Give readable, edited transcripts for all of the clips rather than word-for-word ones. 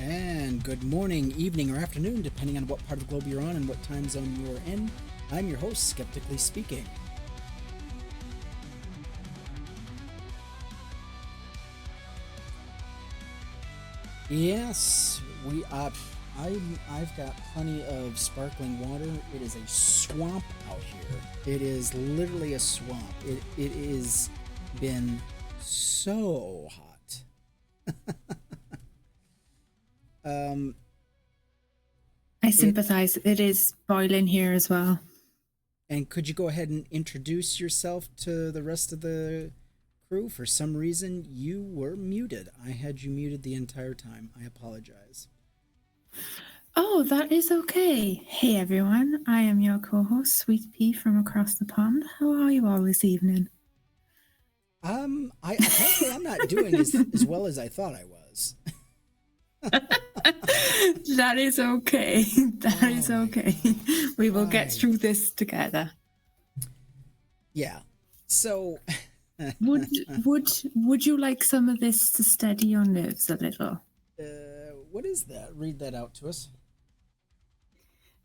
And good morning, evening, or afternoon, depending on what part of the globe you're on and what time zone you're in. I'm your host, Skeptically Speaking. Yes, I've got plenty of sparkling water. It is a swamp out here. It is literally a swamp. It is been so hot. um, I it, sympathize. It is boiling here as well. and could you go ahead and introduce yourself to the rest of the crew? For some reason, you were muted. I had you muted the entire time. I apologize. Oh, that is okay. Hey everyone, I am your co-host, Sweet Pea from across the pond. How are you all this evening? I apparently I'm not doing as well as I thought I was. That is okay. That is Oh my okay. God. We will Why? get through this together. Yeah. So, Would you like some of this to steady your nerves a little? what is that? Read that out to us.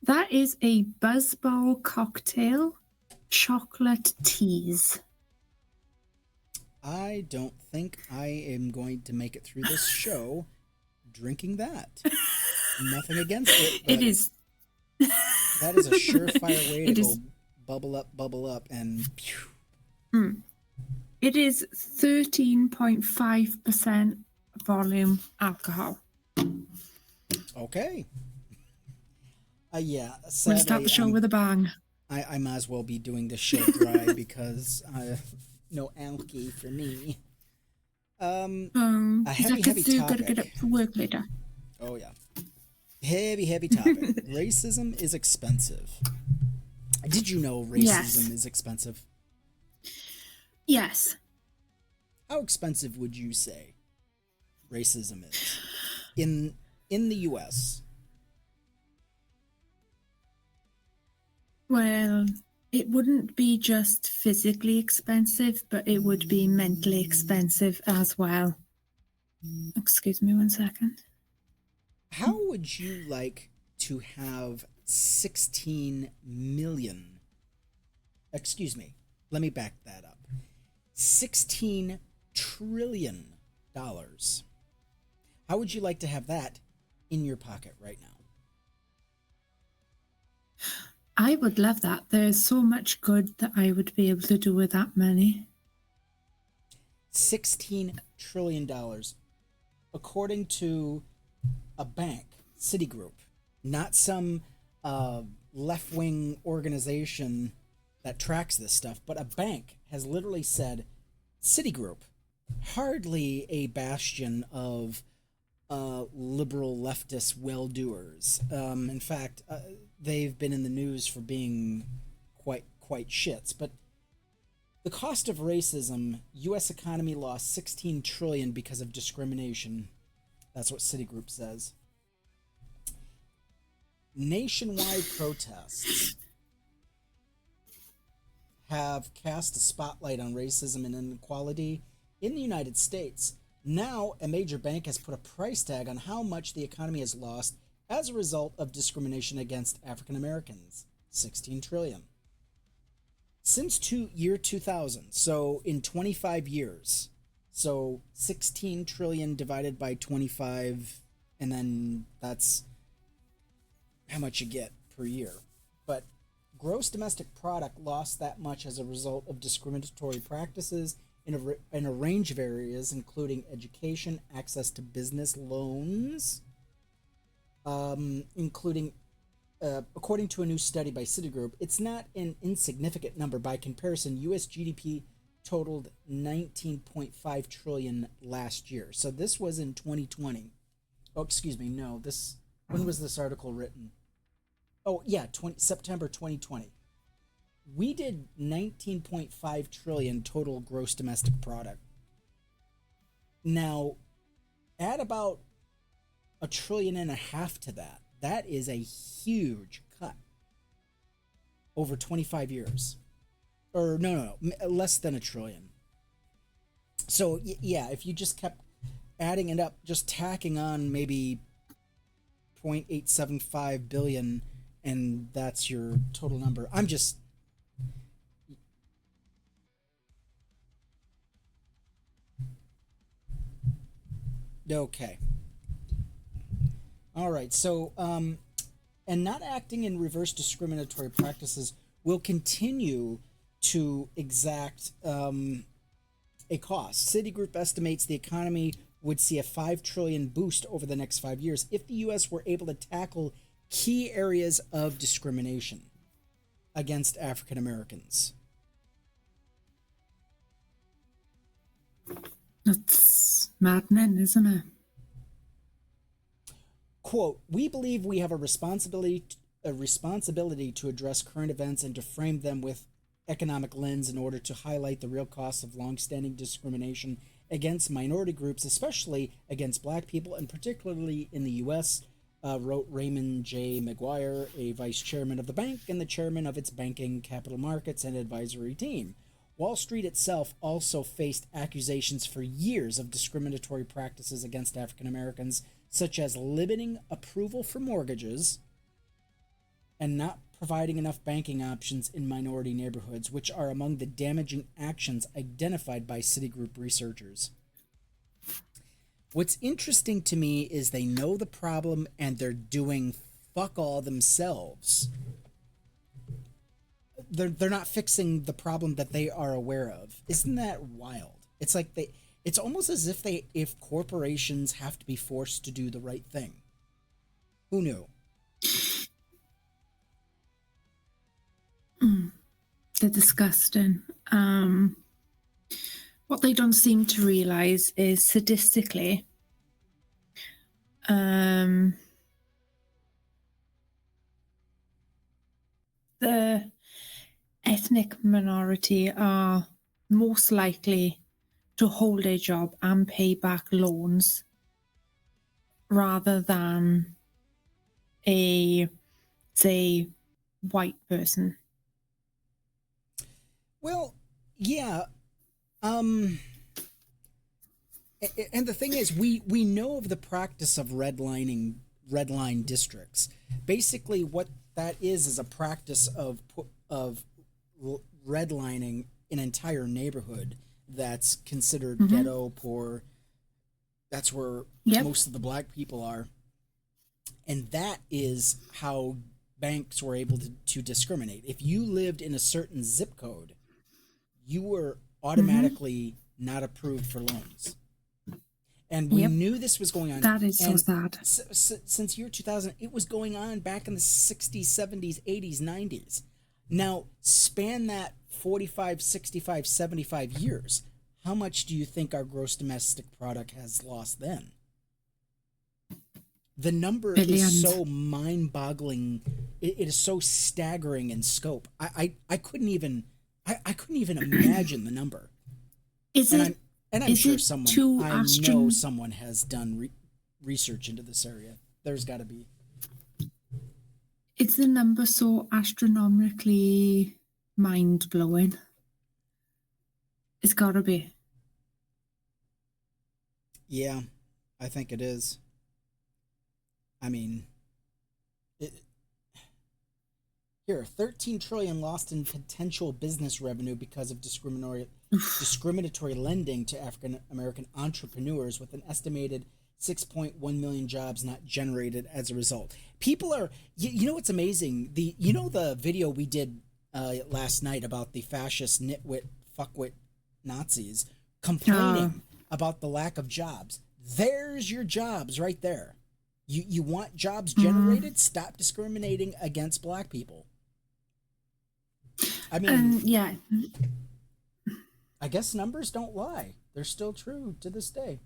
That is a Buzzball cocktail, chocolate teas. I don't think I am going to make it through this show drinking that. Nothing against it, but It is. that is a surefire way to It go is. bubble up, and pew. It is 13.5% volume alcohol. Okay. Yeah. We'll start the Sadly, show with a bang. I might as well be doing this show dry because no alky for me. A heavy Gotta topic. get up for work later. Oh yeah, heavy topic. Racism is expensive. Did you know racism is expensive? Yes. How expensive would you say racism is in the U.S.? Well, it wouldn't be just physically expensive, but it would be mentally expensive as well. Excuse me 1 second. How would you like to have 16 million? Excuse me. Let me back that up. $16 trillion. How would you like to have that in your pocket right now? I would love that. There's so much good that I would be able to do with that money. $16 trillion. According to a bank, Citigroup, not some left-wing organization that tracks this stuff, but a bank has literally said Citigroup, hardly a bastion of liberal leftist well-doers. In fact, they've been in the news for being quite shits. But the cost of racism: U.S. economy lost 16 trillion because of discrimination. That's what Citigroup says. Nationwide protests have cast a spotlight on racism and inequality in the United States. Now, a major bank has put a price tag on how much the economy has lost as a result of discrimination against African Americans. 16 trillion. Since year 2000, so in 25 years, so 16 trillion divided by 25, and then that's how much you get per year. But gross domestic product lost that much as a result of discriminatory practices in a range of areas, including education, access to business loans, including, according to a new study by Citigroup, it's not an insignificant number. By comparison, U.S. GDP totaled 19.5 trillion last year. So this was in 2020. Oh, excuse me. No, when was this article written? Oh, yeah, September 2020. We did 19.5 trillion total gross domestic product. Now, add about $1.5 trillion to that. That is a huge cut over 25 years. Or no, less than $1 trillion. So yeah, if you just kept adding it up, just tacking on maybe 0.875 billion, and that's your total number. I'm just okay. All right. So, and not acting in reverse discriminatory practices will continue to exact a cost. Citigroup estimates the economy would see a 5 trillion boost over the next 5 years if the US were able to tackle key areas of discrimination against African Americans. That's maddening, isn't it? Quote, we believe we have a responsibility to address current events and to frame them with economic lens in order to highlight the real costs of longstanding discrimination against minority groups, especially against black people, and particularly in the U.S., wrote Raymond J. McGuire, a vice chairman of the bank and the chairman of its banking, capital markets, and advisory team. Wall Street itself also faced accusations for years of discriminatory practices against African Americans, such as limiting approval for mortgages and not providing enough banking options in minority neighborhoods, which are among the damaging actions identified by Citigroup researchers. What's interesting to me is they know the problem and they're doing fuck all themselves. They're not fixing the problem that they are aware of. Isn't that wild? It's like it's almost as if corporations have to be forced to do the right thing. Who knew? They're disgusting. What they don't seem to realize is sadistically, the ethnic minority are most likely to hold a job and pay back loans rather than a, say, white person. Well, yeah. And the thing is, we know of the practice of red line districts. Basically, what that is a practice of redlining an entire neighborhood that's considered ghetto, poor. That's where most of the black people are. And that is how banks were able to discriminate. If you lived in a certain zip code, you were automatically not approved for loans. And we knew this was going on. That is so sad. Since year 2000, it was going on back in the 60s, 70s, 80s, 90s. Now, span that 45, 65, 75 years. How much do you think our gross domestic product has lost then? The number is so mind-boggling. It is so staggering in scope. I couldn't even imagine the number. I'm sure someone has done research into this area. There's got to be. Is the number so astronomically mind-blowing? It's got to be. Yeah, I think it is. I mean, here, 13 trillion lost in potential business revenue because of discriminatory lending to African American entrepreneurs, with an estimated 6.1 million jobs not generated as a result. People are, you know what's amazing? The video we did last night about the fascist nitwit fuckwit Nazis complaining about the lack of jobs. There's your jobs right there. You want jobs generated? Stop discriminating against black people. I mean, I guess numbers don't lie. They're still true to this day.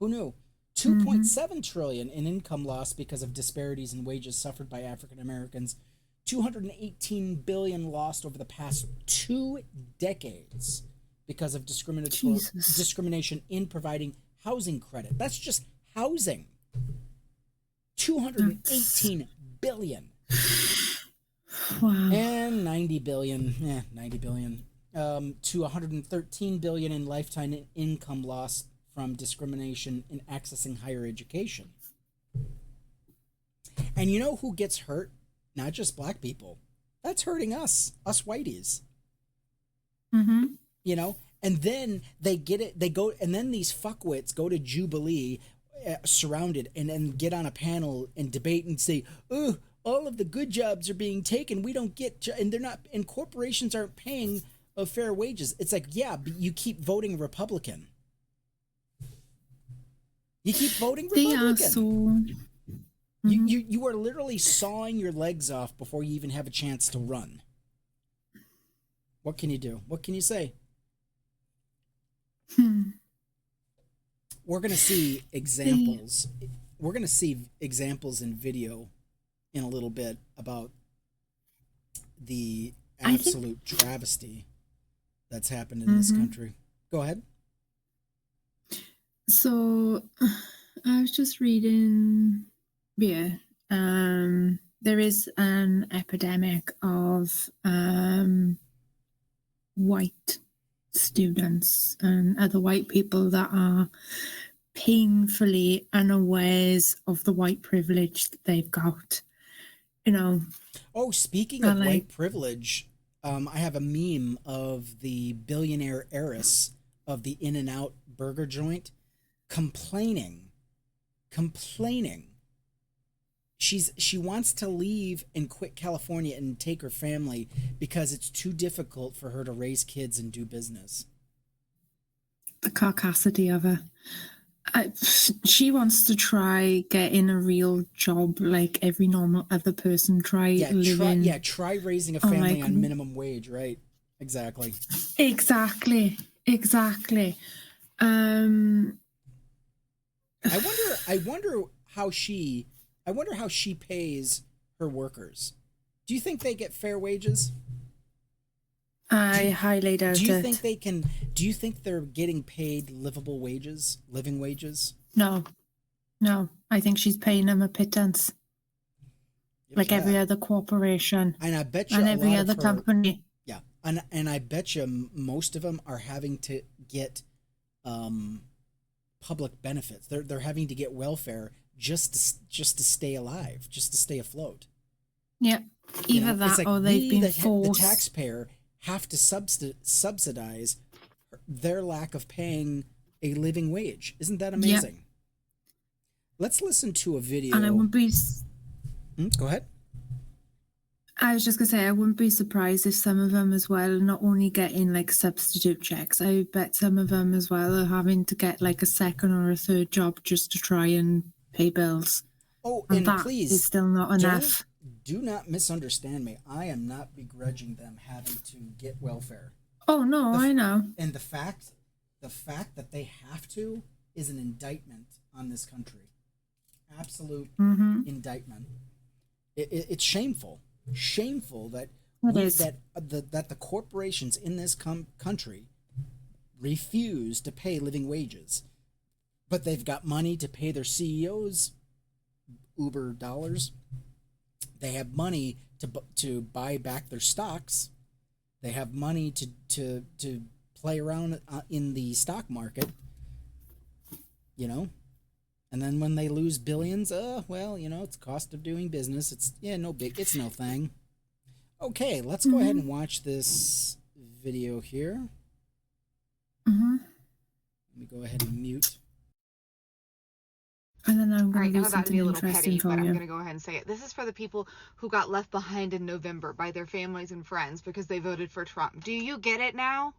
Who knew? 2.7 trillion in income loss because of disparities in wages suffered by African Americans. 218 billion lost over the past 2 decades because of discrimination in providing housing credit. That's just housing. 218 billion. Wow. And 90 billion to 113 billion in lifetime income loss from discrimination in accessing higher education. And you know who gets hurt? Not just black people. That's hurting us whiteys. Mm-hmm. You know? And then they get it, they go, and then these fuckwits go to Jubilee surrounded and then get on a panel and debate and say, oh, all of the good jobs are being taken. We don't get, and they're not, and corporations aren't paying fair wages. It's like, yeah, but you keep voting Republican. You keep voting Republican. They are so... Mm-hmm. You are literally sawing your legs off before you even have a chance to run. What can you do? What can you say? We're going to see examples. We're going to see examples in video in a little bit about the absolute travesty that's happened in this country. Go ahead. So I was just reading, there is an epidemic of white students and other white people that are painfully unawares of the white privilege that they've got. You know. Oh, speaking of white privilege, I have a meme of the billionaire heiress of the In-N-Out burger joint complaining. She wants to leave and quit California and take her family because it's too difficult for her to raise kids and do business. The carcassity of her. She wants to try getting a real job like every normal other person. Try raising a family on minimum wage, right? Exactly. I wonder how she pays her workers. Do you think they get fair wages? I highly doubt it. Do you think they're getting paid living wages? No. I think she's paying them a pittance. Like every other corporation. And I bet you every other company. Yeah. And I bet you most of them are having to get public benefits. They're having to get welfare just to stay alive, just to stay afloat. Yeah. Either that or they've been forced. The taxpayer have to subsidize their lack of paying a living wage. Isn't that amazing? Yep. Let's listen to a video. And I wouldn't be... Go ahead. I was just going to say, I wouldn't be surprised if some of them as well are not only getting like substitute checks. I bet some of them as well are having to get like a second or a third job just to try and pay bills. Oh, and that please, is still not enough. Do not misunderstand me. I am not begrudging them having to get welfare. Oh no, I know. And the fact that they have to is an indictment on this country. Absolute indictment. It's shameful. Shameful that that the corporations in this country refuse to pay living wages, but they've got money to pay their CEOs Uber dollars. They have money to buy back their stocks. They have money to play around in the stock market. You know, and then when they lose billions, it's cost of doing business. It's no thing. Okay, let's go ahead and watch this video here. Let me go ahead and mute. And then I'm going to do something interesting for you. I'm going to go ahead and say it. This is for the people who got left behind in November by their families and friends because they voted for Trump. Do you get it now?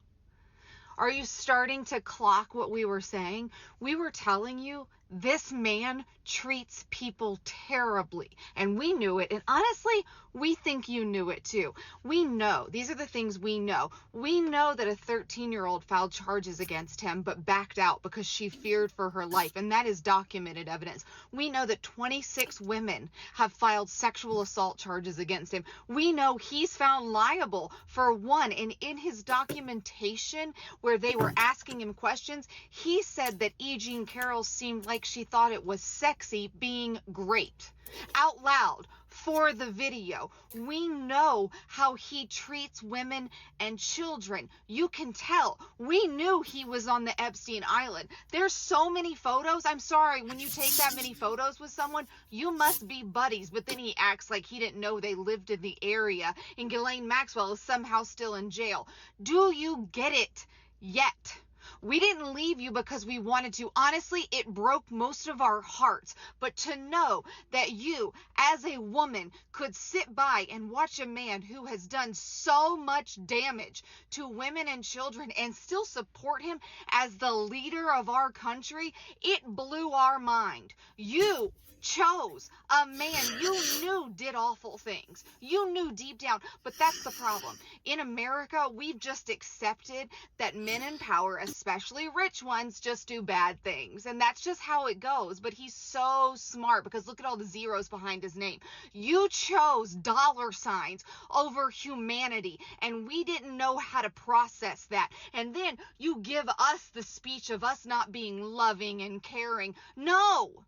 Are you starting to clock what we were saying? We were telling you this man treats people terribly, and we knew it. And honestly, we think you knew it too. We know. These are the things we know. We know that a 13-year-old filed charges against him but backed out because she feared for her life, and that is documented evidence. We know that 26 women have filed sexual assault charges against him. We know he's found liable for one, and in his documentation where they were asking him questions, he said that E. Jean Carroll seemed like she thought it was sexy being great. Out loud, for the video. We know how he treats women and children. You can tell. We knew he was on the Epstein Island. There's so many photos. I'm sorry, when you take that many photos with someone, you must be buddies. But then he acts like he didn't know they lived in the area, and Ghislaine Maxwell is somehow still in jail. Do you get it yet? We didn't leave you because we wanted to. Honestly, it broke most of our hearts. But to know that you, as a woman, could sit by and watch a man who has done so much damage to women and children and still support him as the leader of our country, it blew our mind. You chose a man you knew did awful things. You knew deep down, but that's the problem. In America, we've just accepted that men in power, especially rich ones, just do bad things. And that's just how it goes. But he's so smart because look at all the zeros behind his name. You chose dollar signs over humanity, and we didn't know how to process that. And then you give us the speech of us not being loving and caring. No!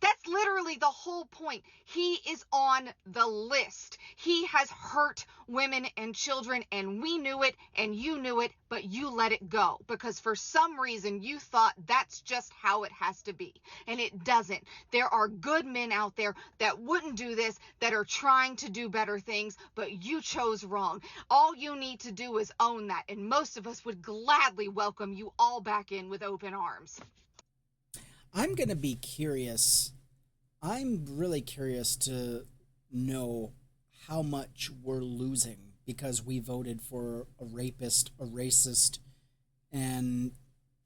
That's literally the whole point. He is on the list. He has hurt women and children, and we knew it, and you knew it, but you let it go because for some reason you thought that's just how it has to be, and it doesn't. There are good men out there that wouldn't do this, that are trying to do better things, but you chose wrong. All you need to do is own that, and most of us would gladly welcome you all back in with open arms. I'm going to be curious. I'm really curious to know how much we're losing because we voted for a rapist, a racist, and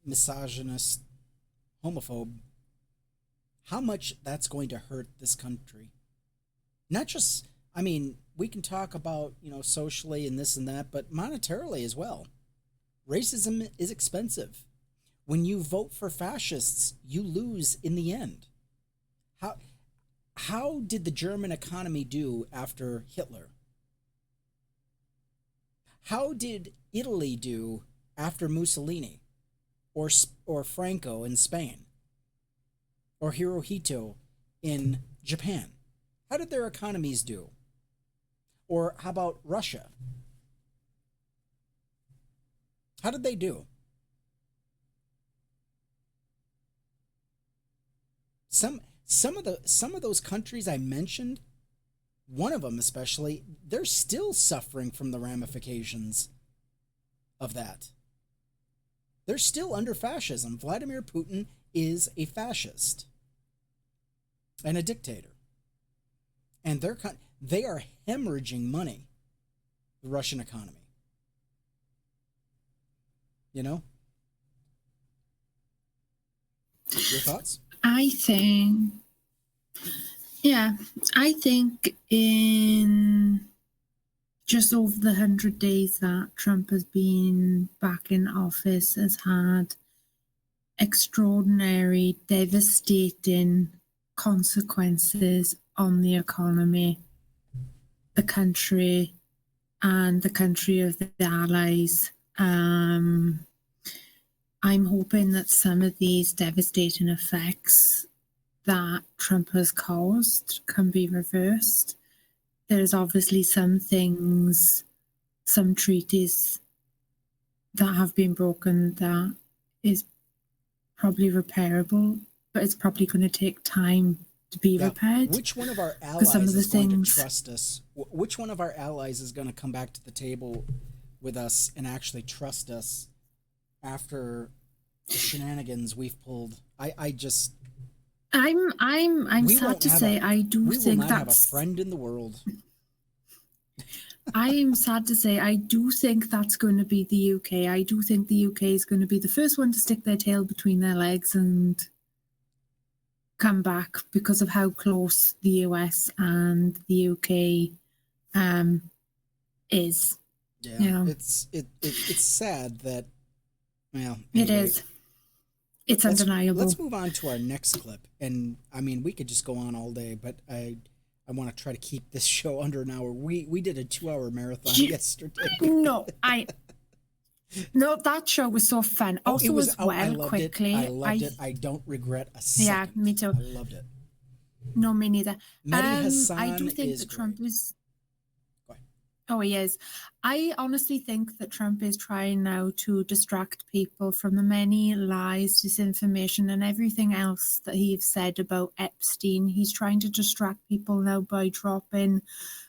misogynist homophobe. How much that's going to hurt this country. Not just, I mean, we can talk about, socially and this and that, but monetarily as well. Racism is expensive. When you vote for fascists, you lose in the end. How did the German economy do after Hitler? How did Italy do after Mussolini? Or Franco in Spain? Or Hirohito in Japan? How did their economies do? Or how about Russia? How did they do? Some of those countries I mentioned, one of them especially, they're still suffering from the ramifications of that. They're still under fascism. Vladimir Putin is a fascist and a dictator. And they are hemorrhaging money, the Russian economy. Your thoughts? I think in just over the 100 days that Trump has been back in office has had extraordinary, devastating consequences on the economy, the country, and the country of the allies. I'm hoping that some of these devastating effects that Trump has caused can be reversed. There's obviously some things, some treaties that have been broken that is probably repairable, but it's probably going to take time to be repaired. Which one of our allies is going to trust us? Which one of our allies is going to come back to the table with us and actually trust us after the shenanigans we've pulled? I'm sad to say I do think that's... have a friend in the world. I am sad to say I do think that's going to be the UK. I do think the UK is going to be the first one to stick their tail between their legs and come back because of how close the US and the UK is. Yeah, it's sad that. Well, anyway. It is. It's undeniable. Let's move on to our next clip, and I mean we could just go on all day, but I want to try to keep this show under an hour. We did a 2-hour marathon yesterday. No, that show was so fun. Also, I loved it. I loved it. I don't regret a second. Yeah, me too. I loved it. No, me neither. Mehdi I Hassan do think is that Trump great. is. Go ahead. Oh, he is. I honestly think that Trump is trying now to distract people from the many lies, disinformation, and everything else that he's said about Epstein. He's trying to distract people now by dropping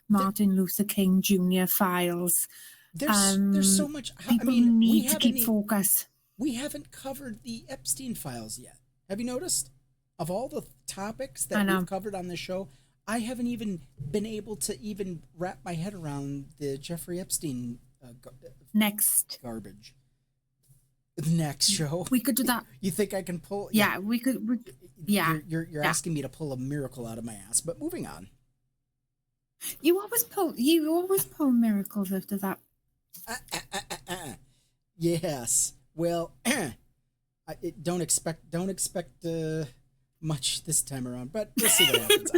Martin Luther King Jr. files. There's so much. I People mean, we need to haven't keep focus. we haven't covered the Epstein files yet. Have you noticed? Of all the topics I that know. we've covered on the show, I haven't even been able to even wrap my head around the Jeffrey Epstein Next, garbage. Next show, we could do that. you think I can pull? Yeah, we could. Yeah, You're yeah. asking me to pull a miracle out of my ass. But moving on. You always pull miracles after that. Yes. Well, don't expect much this time around, but we'll see what happens.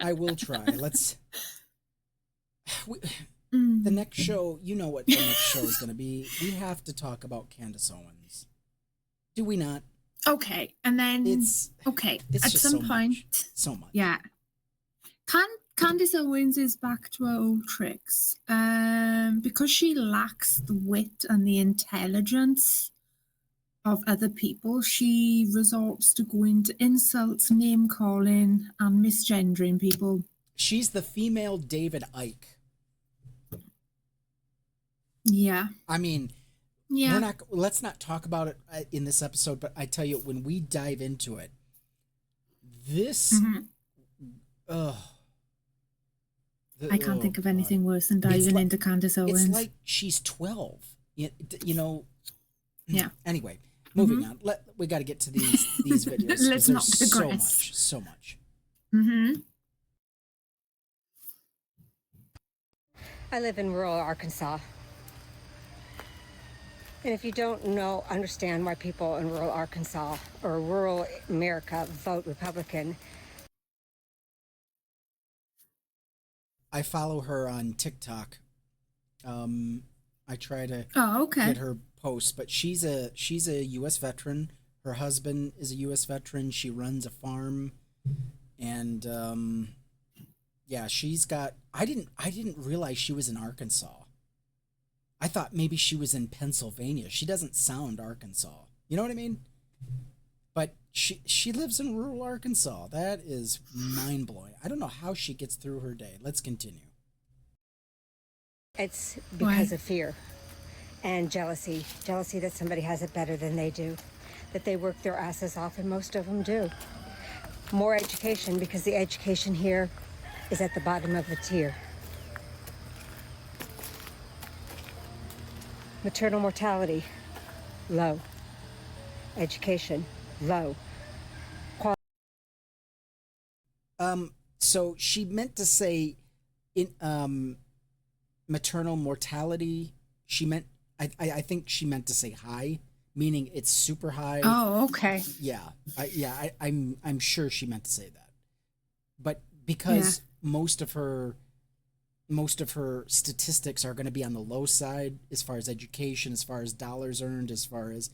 I will try. The next show, you know what the next show is going to be. We have to talk about Candace Owens. Do we not? Okay, and then It's at just some so point, so much. yeah. Candace Owens is back to her old tricks. Because she lacks the wit and the intelligence of other people, she resorts to going to insults, name calling, and misgendering people. She's the female David Icke. Yeah. I mean, Yeah. let's not talk about it in this episode, but I tell you, when we dive into it, this I can't think of anything worse than diving into Candace Owens. It's like she's 12. You know. Yeah. Anyway, moving on. We got to get to these videos. 'Cause Let's not there's digress. so much. I live in rural Arkansas. And if you don't understand why people in rural Arkansas or rural America vote Republican. I follow her on TikTok. I try to okay. get her posts, but she's a U.S. veteran. Her husband is a U.S. veteran. She runs a farm, and yeah, she's got. I didn't realize she was in Arkansas. I thought maybe she was in Pennsylvania. She doesn't sound Arkansas. You know what I mean? But she lives in rural Arkansas. That is mind-blowing. I don't know how she gets through her day. Let's continue. It's because of fear and jealousy. Jealousy that somebody has it better than they do. That they work their asses off, and most of them do. More education, because the education here is at the bottom of the tier. Maternal mortality, low. Education, low. So she meant to say in maternal mortality. She meant I think she meant to say high, meaning it's super high. Oh, okay. Yeah, I'm sure she meant to say that, but because most of her statistics are going to be on the low side as far as education, as far as dollars earned, as far as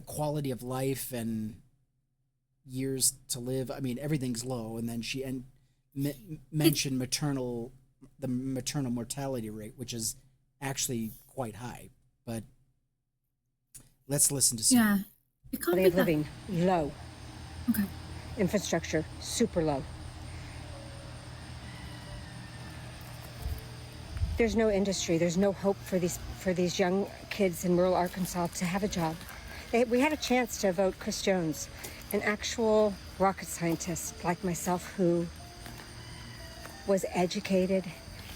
quality of life and years to live. I mean, everything's low. And then she mentioned the maternal mortality rate, which is actually quite high. But let's listen to some. Yeah. It can't Quality be of living, low. Okay. Infrastructure, super low. There's no industry. There's no hope for these young kids in rural Arkansas to have a job. We had a chance to vote Chris Jones, an actual rocket scientist like myself who was educated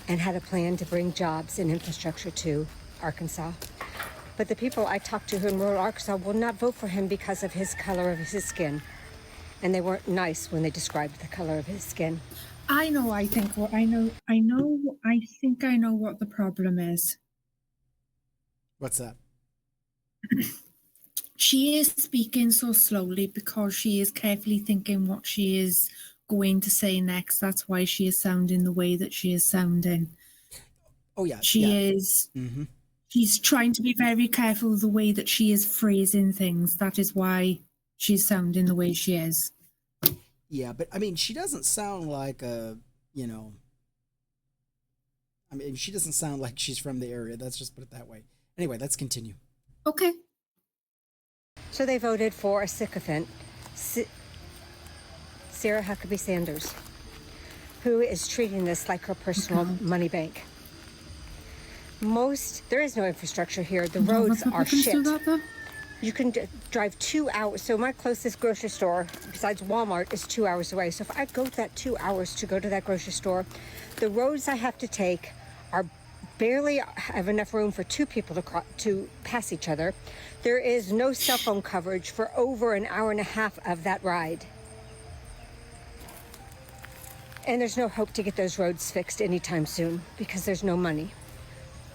and had a plan to bring jobs and infrastructure to Arkansas. But the people I talked to in rural Arkansas will not vote for him because of his color of his skin. And they weren't nice when they described the color of his skin. I think I know what the problem is. What's that? She is speaking so slowly because she is carefully thinking what she is going to say next. That's why she is sounding the way that she is sounding. Oh yeah. She is. Mm-hmm. She's trying to be very careful the way that she is phrasing things. That is why she's sounding the way she is. Yeah, but I mean, she doesn't sound like she doesn't sound like she's from the area. Let's just put it that way. Anyway, let's continue. Okay. So they voted for a sycophant, Sarah Huckabee Sanders, who is treating this like her personal money bank. There is no infrastructure here. The roads are shit. You can drive 2 hours. So my closest grocery store, besides Walmart, is 2 hours away. So if I go that 2 hours to go to that grocery store, the roads I have to take are barely have enough room for 2 people to pass each other. There is no cell phone coverage for over an hour and a half of that ride. And there's no hope to get those roads fixed anytime soon because there's no money.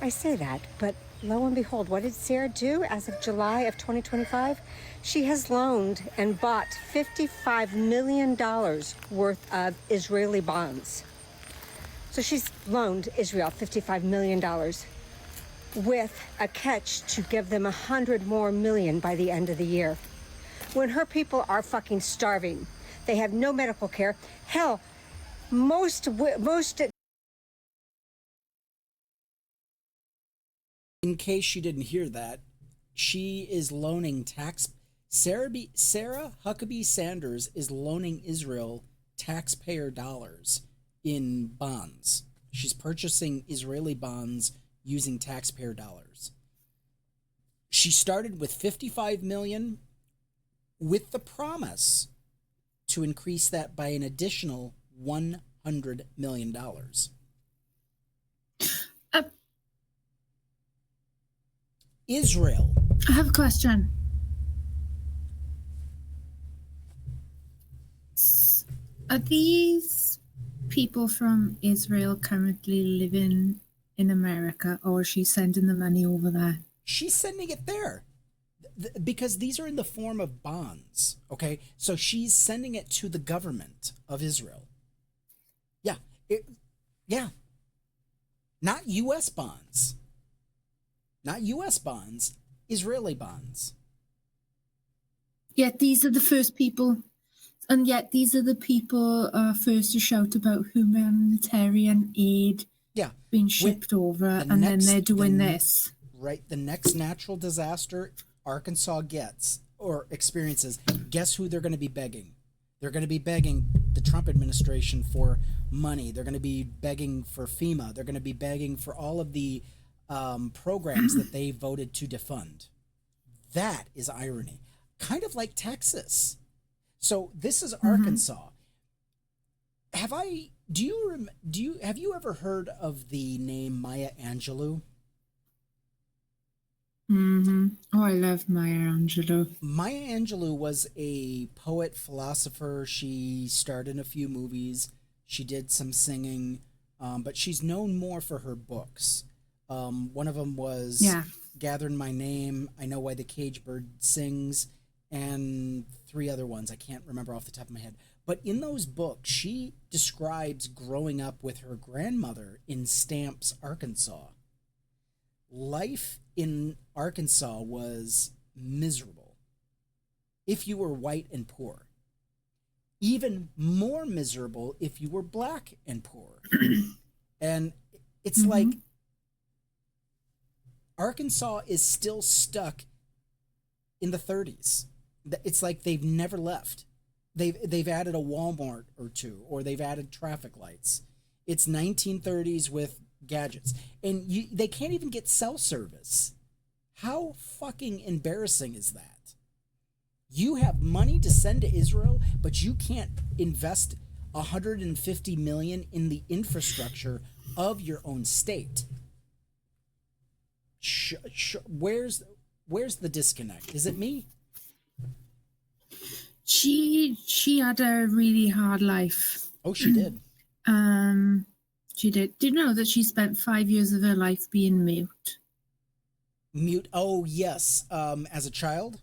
I say that, but lo and behold, what did Sarah do as of July of 2025? She has loaned and bought $55 million worth of Israeli bonds. So she's loaned Israel $55 million with a catch to give them 100 more million by the end of the year. When her people are fucking starving, they have no medical care. Hell, most In case you didn't hear that, she is loaning Sarah Huckabee Sanders is loaning Israel taxpayer dollars in bonds. She's purchasing Israeli bonds using taxpayer dollars. She started with 55 million with the promise to increase that by an additional $100 million. Israel. I have a question. Are these people from Israel currently living in America, or is she sending the money over there? She's sending it there because these are in the form of bonds. Okay, so she's sending it to the government of Israel. Yeah, not U.S. bonds. Not U.S. bonds, Israeli bonds. Yet these are the first people, and yet these are the people first to shout about humanitarian aid being shipped over, and then they're doing this. Right, the next natural disaster Arkansas gets or experiences, guess who they're going to be begging? They're going to be begging the Trump administration for money. They're going to be begging for FEMA. They're going to be begging for all of the programs that they voted to defund. That is irony, kind of like Texas. So this is Arkansas. Have you ever heard of the name Maya Angelou? Oh, I love Maya Angelou. Maya Angelou was a poet, philosopher. She starred in a few movies. She did some singing, but she's known more for her books. One of them was Gathering My Name, I Know Why the Cage Bird Sings, and 3 other ones I can't remember off the top of my head. But in those books, she describes growing up with her grandmother in Stamps, Arkansas. Life in Arkansas was miserable if you were white and poor. Even more miserable if you were black and poor. And it's like Arkansas is still stuck in the 30s. It's like they've never left. They've added a Walmart or 2, or they've added traffic lights. It's 1930s with gadgets, and they can't even get cell service. How fucking embarrassing is that? You have money to send to Israel, but you can't invest $150 million in the infrastructure of your own state. Where's the disconnect? Is it me? She had a really hard life. Oh, she did. She did. Did you know that she spent 5 years of her life being mute? Mute? Oh, yes. As a child?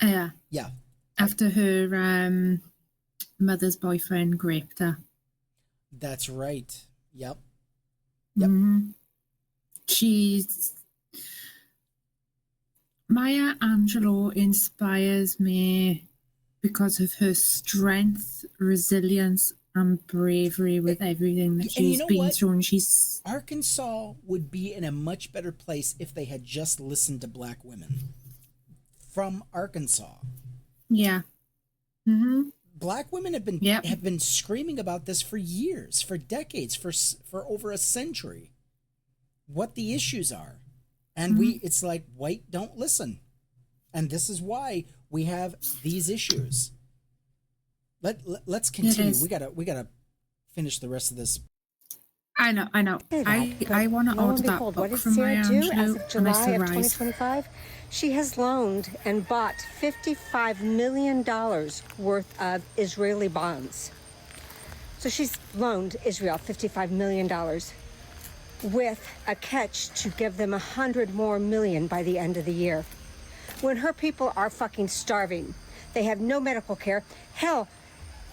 Yeah. Yeah. After her mother's boyfriend raped her. That's right. Yep. Maya Angelou inspires me because of her strength, resilience, and bravery with everything that And you she's know been what? through. And she's, Arkansas would be in a much better place if they had just listened to black women from Arkansas. yeah. Mm-hmm. Black women have been Yep. screaming about this for years, for decades, for over a century. What the issues are, and it's like white don't listen, and this is why we have these issues. Let's continue. is. We gotta finish the rest of this. I know. Say that, but I want to lo order and that behold, book what did from Sarah Maya do as Angelou, of and July it's The of Rise. 2025? She has loaned and bought $55 million worth of Israeli bonds. So she's loaned Israel $55 million with a catch to give them 100 more million by the end of the year. When her people are fucking starving, they have no medical care. Hell,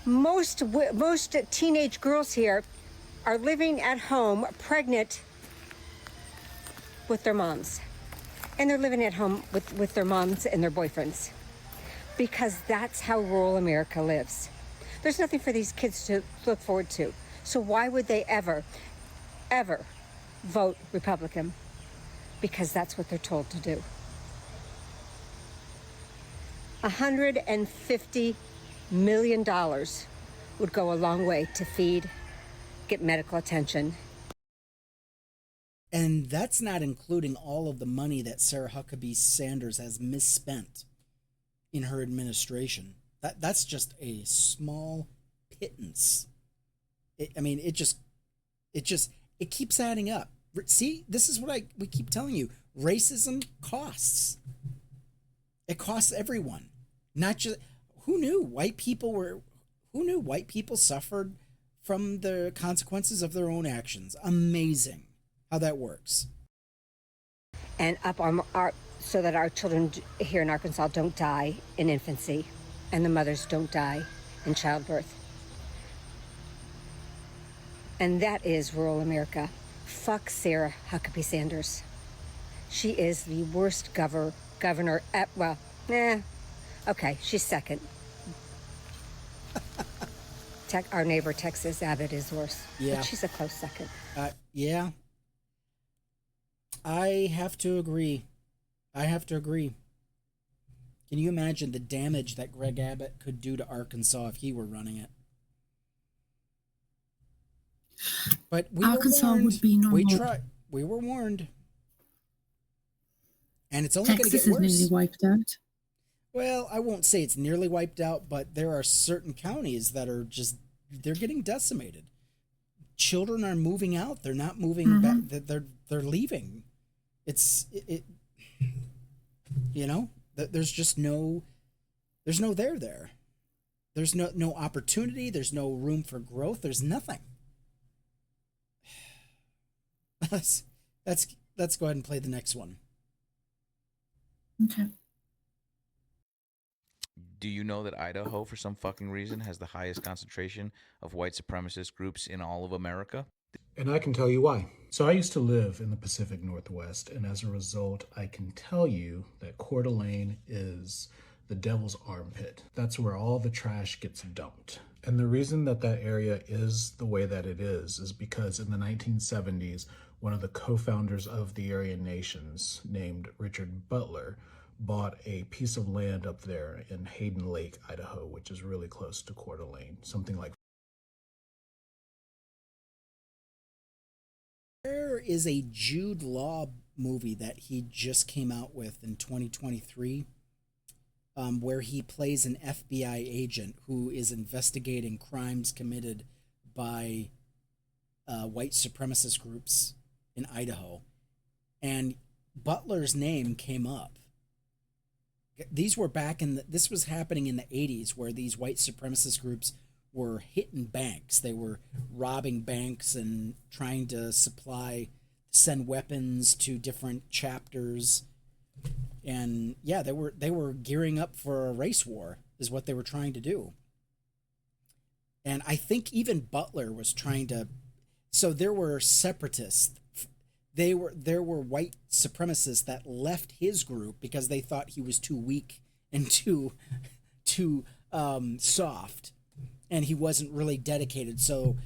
most teenage girls here are living at home pregnant with their moms. And they're living at home with their moms and their boyfriends. Because that's how rural America lives. There's nothing for these kids to look forward to. So why would they ever vote Republican? Because that's what they're told to do. $150 million would go a long way to feed, get medical attention. And that's not including all of the money that Sarah Huckabee Sanders has misspent in her administration. That's just a small pittance. It keeps adding up. See, this is what we keep telling you. Racism costs. It costs everyone. Not just who knew white people suffered from the consequences of their own actions. Amazing how that works. And up our so that our children here in Arkansas don't die in infancy and the mothers don't die in childbirth. And that is rural America. Fuck Sarah Huckabee Sanders. She is the worst governor at, okay, she's second. Our neighbor Texas Abbott is worse. Yeah. But she's a close second. Yeah. I have to agree. Can you imagine the damage that Greg Abbott could do to Arkansas if he were running it? But Arkansas would be no more. We were warned. And it's only going to Texas get is worse. nearly wiped out. Well, I won't say it's nearly wiped out, but there are certain counties that are they're getting decimated. Children are moving out. They're not moving back. They're leaving. There's just there's no there. There's no opportunity. There's no room for growth. There's nothing. Let's go ahead and play the next one. Okay. Do you know that Idaho, for some fucking reason, has the highest concentration of white supremacist groups in all of America? And I can tell you why. So I used to live in the Pacific Northwest, and as a result, I can tell you that Coeur d'Alene is the devil's armpit. That's where all the trash gets dumped. And the reason that area is the way that it is because in the 1970s, one of the co-founders of the Aryan Nations, named Richard Butler, bought a piece of land up there in Hayden Lake, Idaho, which is really close to Coeur d'Alene, something like. There is a Jude Law movie that he just came out with in 2023, where he plays an FBI agent who is investigating crimes committed by white supremacist groups in Idaho. And Butler's name came up. These were this was happening in the 80s, where these white supremacist groups were hitting banks. They were robbing banks and trying to send weapons to different chapters. And yeah, they were gearing up for a race war is what they were trying to do. And I think even Butler was trying to, so there were separatists. there were white supremacists that left his group because they thought he was too weak and too soft, and he wasn't really dedicated. So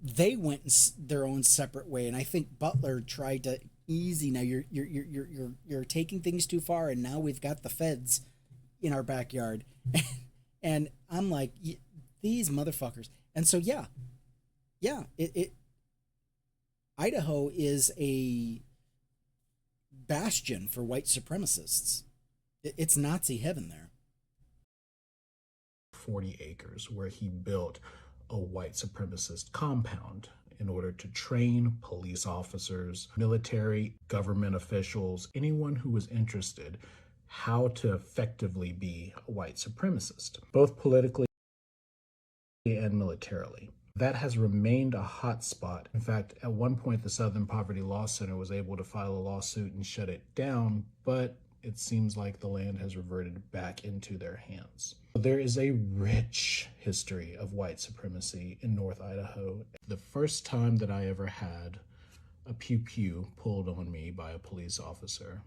they went their own separate way. And I think Butler tried to easy. Now you're taking things too far, and now we've got the feds in our backyard, and I'm like, these motherfuckers. And so yeah, it Idaho is a bastion for white supremacists. It's Nazi heaven there. 40 acres where he built a white supremacist compound in order to train police officers, military, government officials, anyone who was interested, how to effectively be a white supremacist, both politically and militarily. That has remained a hot spot. In fact, at one point, the Southern Poverty Law Center was able to file a lawsuit and shut it down, but it seems like the land has reverted back into their hands. There is a rich history of white supremacy in North Idaho. The first time that I ever had a pew-pew pulled on me by a police officer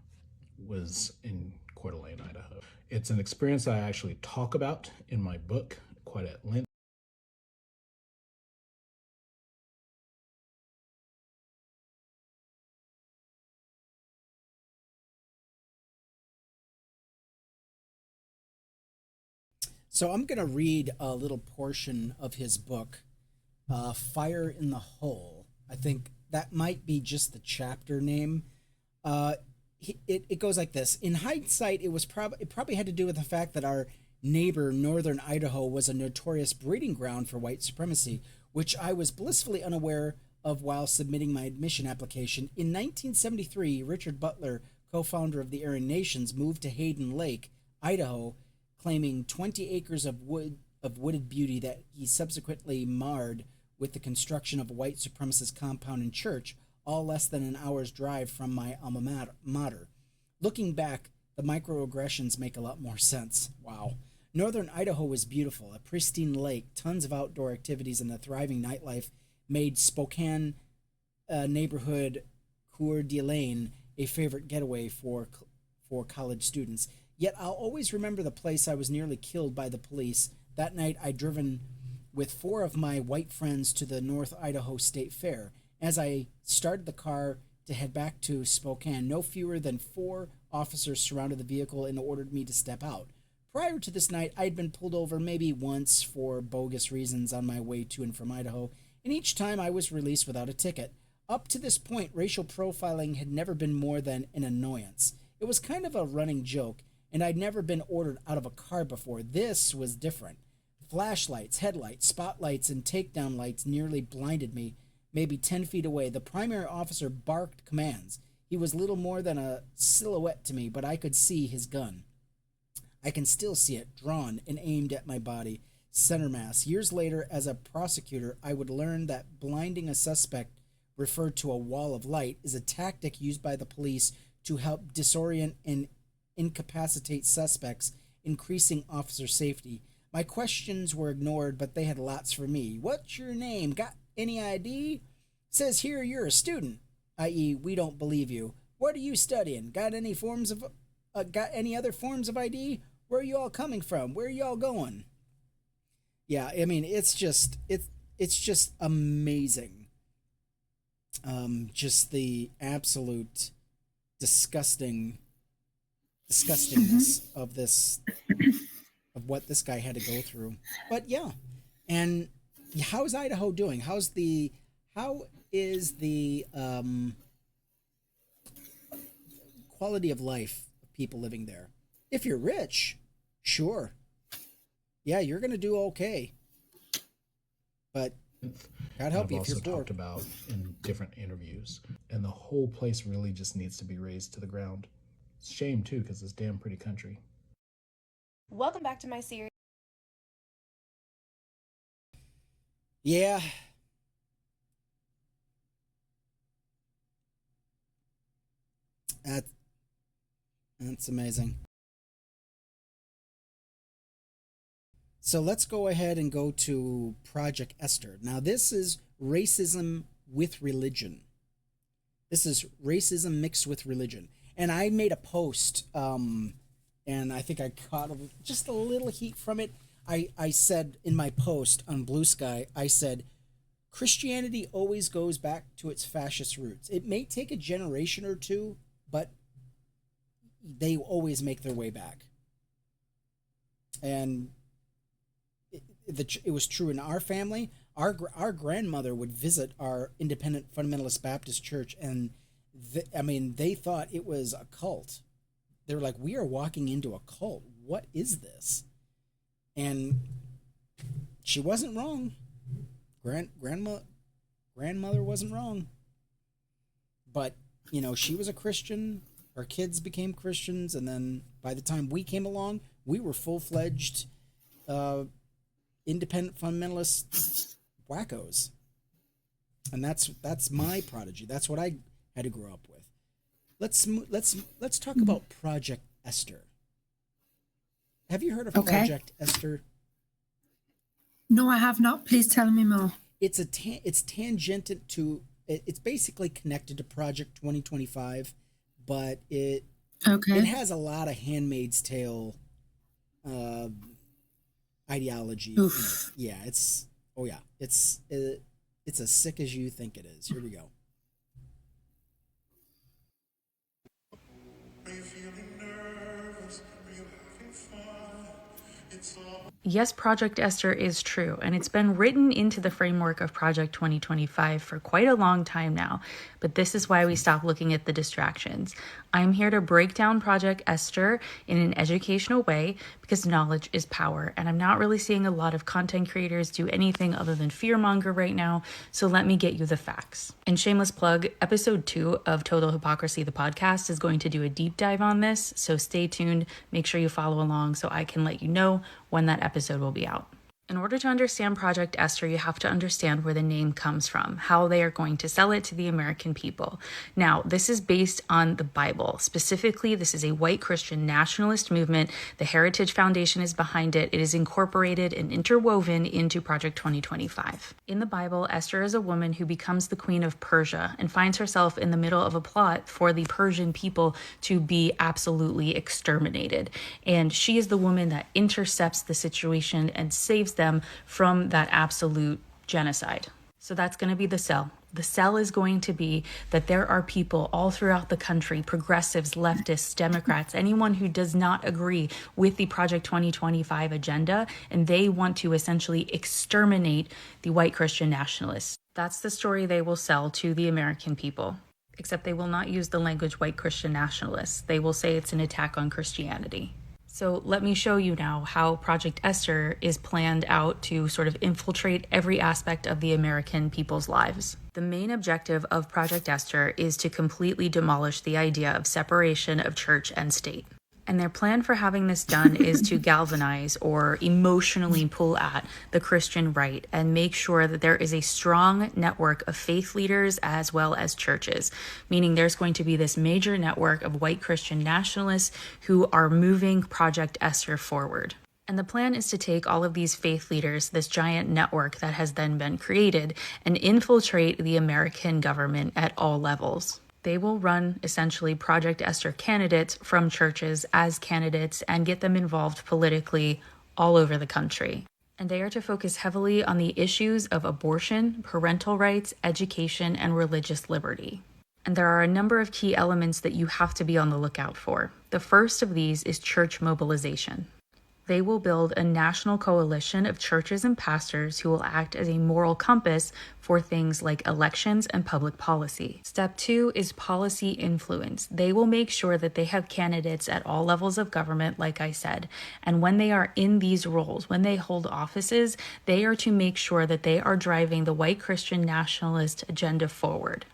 was in Coeur d'Alene, Idaho. It's an experience I actually talk about in my book quite at length. So I'm going to read a little portion of his book, Fire in the Hole. I think that might be just the chapter name. It goes like this. In hindsight, it probably had to do with the fact that our neighbor, northern Idaho, was a notorious breeding ground for white supremacy, which I was blissfully unaware of while submitting my admission application. In 1973, Richard Butler, co-founder of the Aryan Nations, moved to Hayden Lake, Idaho, claiming 20 acres of wooded beauty that he subsequently marred with the construction of a white supremacist compound and church, all less than an hour's drive from my alma mater. Looking back, the microaggressions make a lot more sense. Wow. Northern Idaho was beautiful, a pristine lake, tons of outdoor activities, and a thriving nightlife made Spokane neighborhood Coeur d'Alene a favorite getaway for college students. Yet I'll always remember the place I was nearly killed by the police. That night I'd driven with 4 of my white friends to the North Idaho State Fair. As I started the car to head back to Spokane, no fewer than 4 officers surrounded the vehicle and ordered me to step out. Prior to this night, I'd been pulled over maybe once for bogus reasons on my way to and from Idaho, and each time I was released without a ticket. Up to this point, racial profiling had never been more than an annoyance. It was kind of a running joke, and I'd never been ordered out of a car before. This was different. Flashlights, headlights, spotlights, and takedown lights nearly blinded me. Maybe 10 feet away, the primary officer barked commands. He was little more than a silhouette to me, but I could see his gun. I can still see it, drawn and aimed at my body, center mass. Years later, as a prosecutor, I would learn that blinding a suspect, referred to a wall of light, is a tactic used by the police to help disorient and incapacitate suspects, increasing officer safety. My questions were ignored, but they had lots for me. What's your name? Got any ID? Says here you're a student, i.e., we don't believe you. What are you studying? Got any other forms of ID? Where are you all coming from? Where are you all going? Yeah, I mean, it's just amazing. Just the absolute disgustingness of this, of what this guy had to go through. But yeah, and how's Idaho doing? How is the quality of life of people living there? If you're rich, sure, yeah, you're gonna do okay. But God help you if you're poor. I've also talked about in different interviews, and the whole place really just needs to be razed to the ground. It's a shame too, because it's damn pretty country. Welcome back to my series. Yeah. That's amazing. So let's go ahead and go to Project Esther. Now this is racism with religion. This is racism mixed with religion. And I made a post, and I think I caught just a little heat from it. I said in my post on Blue Sky, I said, Christianity always goes back to its fascist roots. It may take a generation or two, but they always make their way back. And it was true in our family. Our grandmother would visit our independent fundamentalist Baptist church, and they thought it was a cult. They were like, we are walking into a cult. What is this? And she wasn't wrong. Grandmother wasn't wrong. But, she was a Christian. Her kids became Christians. And then by the time we came along, we were full-fledged independent fundamentalist wackos. And that's my prodigy. That's what I had to grow up with. Let's talk about Project Esther. Have you heard of Project Esther? No, I have not. Please tell me more. It's tangent to. It's basically connected to Project 2025, but it has a lot of Handmaid's Tale ideology. Oof. Yeah, it's as sick as you think it is. Here we go. Yes, Project Esther is true, and it's been written into the framework of Project 2025 for quite a long time now, but this is why we stop looking at the distractions. I'm here to break down Project Esther in an educational way because knowledge is power, and I'm not really seeing a lot of content creators do anything other than fearmonger right now, so let me get you the facts. And shameless plug, episode 2 of Total Hypocrisy, the podcast, is going to do a deep dive on this, so stay tuned, make sure you follow along so I can let you know when that episode will be out. In order to understand Project Esther, you have to understand where the name comes from, how they are going to sell it to the American people. Now, this is based on the Bible. Specifically, this is a white Christian nationalist movement. The Heritage Foundation is behind it. It is incorporated and interwoven into Project 2025. In the Bible, Esther is a woman who becomes the queen of Persia and finds herself in the middle of a plot for the Persian people to be absolutely exterminated. And she is the woman that intercepts the situation and saves them from that absolute genocide. So that's going to be the sell. The sell is going to be that there are people all throughout the country, progressives, leftists, Democrats, anyone who does not agree with the Project 2025 agenda, and they want to essentially exterminate the white Christian nationalists. That's the story they will sell to the American people. Except they will not use the language white Christian nationalists. They will say it's an attack on Christianity. So let me show you now how Project Esther is planned out to sort of infiltrate every aspect of the American people's lives. The main objective of Project Esther is to completely demolish the idea of separation of church and state. And their plan for having this done is to galvanize or emotionally pull at the Christian right and make sure that there is a strong network of faith leaders as well as churches, meaning there's going to be this major network of white Christian nationalists who are moving Project Esther forward. And the plan is to take all of these faith leaders, this giant network that has then been created, and infiltrate the American government at all levels. They will run essentially Project Esther candidates from churches as candidates and get them involved politically all over the country. And they are to focus heavily on the issues of abortion, parental rights, education, and religious liberty. And there are a number of key elements that you have to be on the lookout for. The first of these is church mobilization. They will build a national coalition of churches and pastors who will act as a moral compass for things like elections and public policy. Step 2 is policy influence. They will make sure that they have candidates at all levels of government, like I said. And when they are in these roles, when they hold offices, they are to make sure that they are driving the white Christian nationalist agenda forward.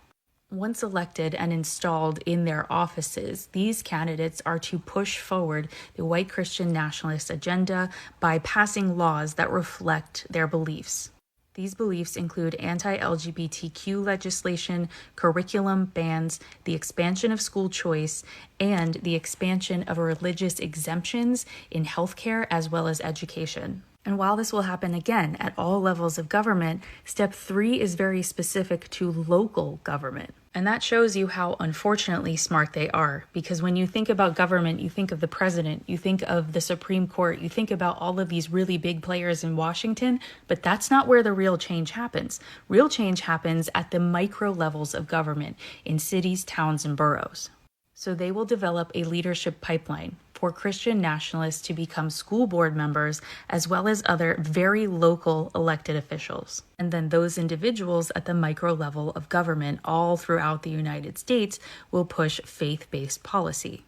Once elected and installed in their offices, these candidates are to push forward the white Christian nationalist agenda by passing laws that reflect their beliefs. These beliefs include anti-LGBTQ legislation, curriculum bans, the expansion of school choice, and the expansion of religious exemptions in healthcare as well as education. And while this will happen again at all levels of government, step 3 is very specific to local government. And that shows you how unfortunately smart they are. Because when you think about government, you think of the president, you think of the Supreme Court, you think about all of these really big players in Washington, but that's not where the real change happens. Real change happens at the micro levels of government in cities, towns, and boroughs. So they will develop a leadership pipeline for Christian nationalists to become school board members, as well as other very local elected officials. And then those individuals at the micro level of government all throughout the United States will push faith-based policy.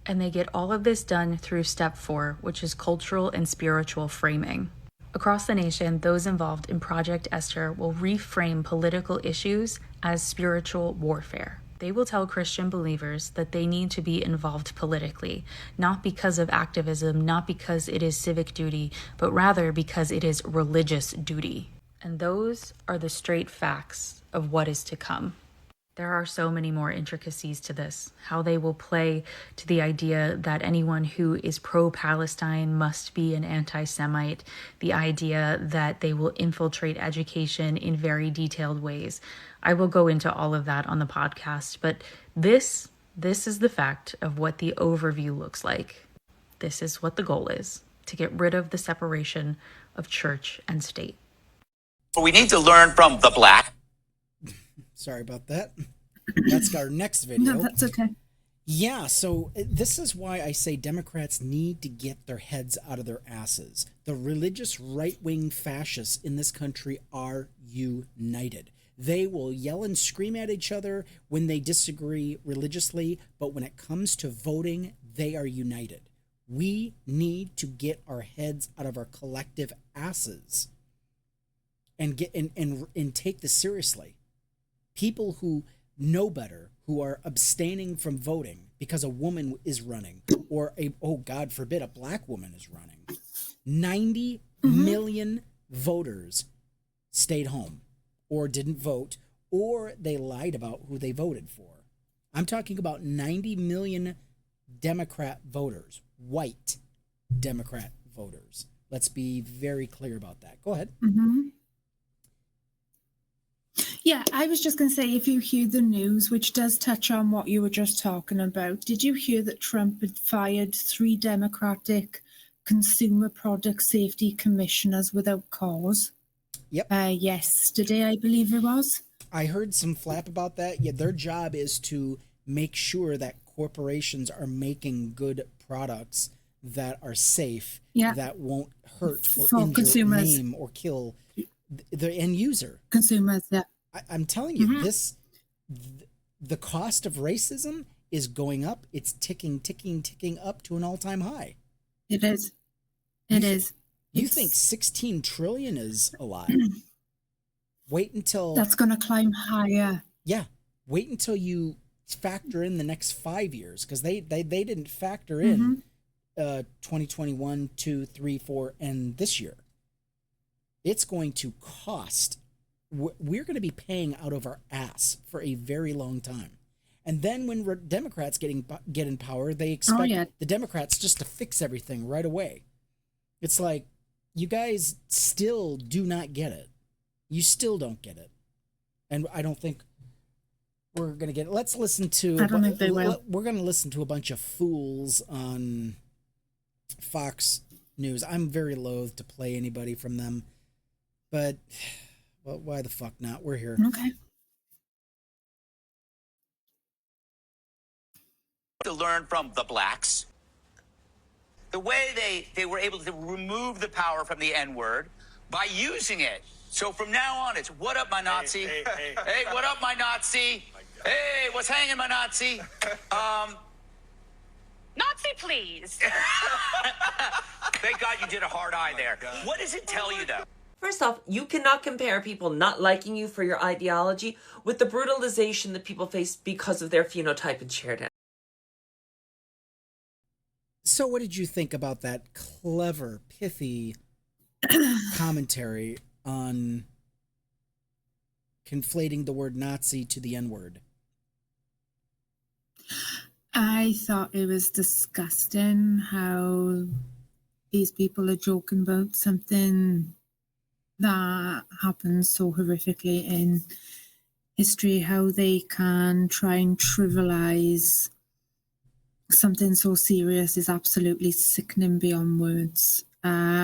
And they get all of this done through step 4, which is cultural and spiritual framing. Across the nation, those involved in Project Esther will reframe political issues as spiritual warfare. They will tell Christian believers that they need to be involved politically, not because of activism, not because it is civic duty, but rather because it is religious duty. And those are the straight facts of what is to come. There are so many more intricacies to this, how they will play to the idea that anyone who is pro-Palestine must be an anti-Semite, the idea that they will infiltrate education in very detailed ways. I will go into all of that on the podcast, but this is the fact of what the overview looks like. This is what the goal is, to get rid of the separation of church and state. We need to learn from the black. Sorry about that. That's our next video. No, that's okay. Yeah, so this is why I say Democrats need to get their heads out of their asses. The religious right-wing fascists in this country are united. They will yell and scream at each other when they disagree religiously, but when it comes to voting, they are united. We need to get our heads out of our collective asses and get and take this seriously. People who know better, who are abstaining from voting because a woman is running, or God forbid, a black woman is running. 90 million voters stayed home or didn't vote, or they lied about who they voted for. I'm talking about 90 million Democrat voters, white Democrat voters. Let's be very clear about that. Go ahead. Yeah, I was just going to say, if you hear the news, which does touch on what you were just talking about, did you hear that Trump had fired 3 Democratic Consumer Product Safety Commissioners without cause? Yep. Yesterday, I believe it was. I heard some flap about that. Yeah, their job is to make sure that corporations are making good products that are safe, that won't hurt or for injure, consumers, maim, or kill the end user. Consumers, yeah. I'm telling you, the cost of racism is going up. It's ticking up to an all-time high. It is. It is. You think 16 trillion is a lot? Wait until that's going to climb higher. Yeah, wait until you factor in the next 5 years, because they didn't factor in 2021, 2, 3, 4, and this year. It's going to cost. We're going to be paying out of our ass for a very long time. And then when Democrats get in power, they expect the Democrats just to fix everything right away. It's like, you guys still do not get it. You still don't get it. And I don't think we're going to get it. Let's listen to... I don't think they will. We're going to listen to a bunch of fools on Fox News. I'm very loath to play anybody from them. But... well, why the fuck not? We're here. Okay. To learn from the blacks. The way they were able to remove the power from the N-word by using it. So from now on, it's what up, my Nazi? Hey, what up, my Nazi? Hey, what's hanging, my Nazi? Nazi, please. Thank God you did a hard eye there. What does it tell you, though? First off, you cannot compare people not liking you for your ideology with the brutalization that people face because of their phenotype and shared. So what did you think about that clever, pithy commentary on conflating the word Nazi to the N-word? I thought it was disgusting how these people are joking about something that happens so horrifically in history, how they can try and trivialize something so serious is absolutely sickening beyond words. I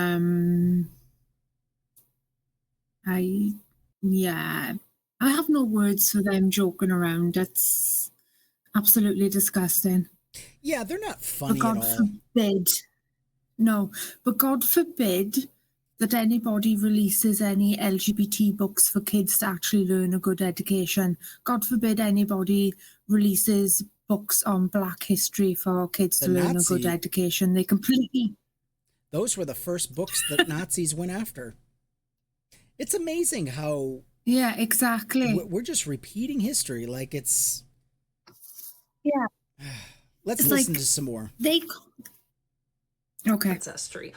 have no words for them joking around. It's absolutely disgusting. Yeah, they're not funny but God at all. forbid. No, but God forbid that anybody releases any LGBT books for kids to actually learn a good education. God forbid anybody releases books on Black history for kids to learn a good education. They completely... Those were the first books that Nazis went after. It's amazing how... Yeah, exactly. We're just repeating history like it's... Yeah. Let's listen to some more. Okay. Ancestry.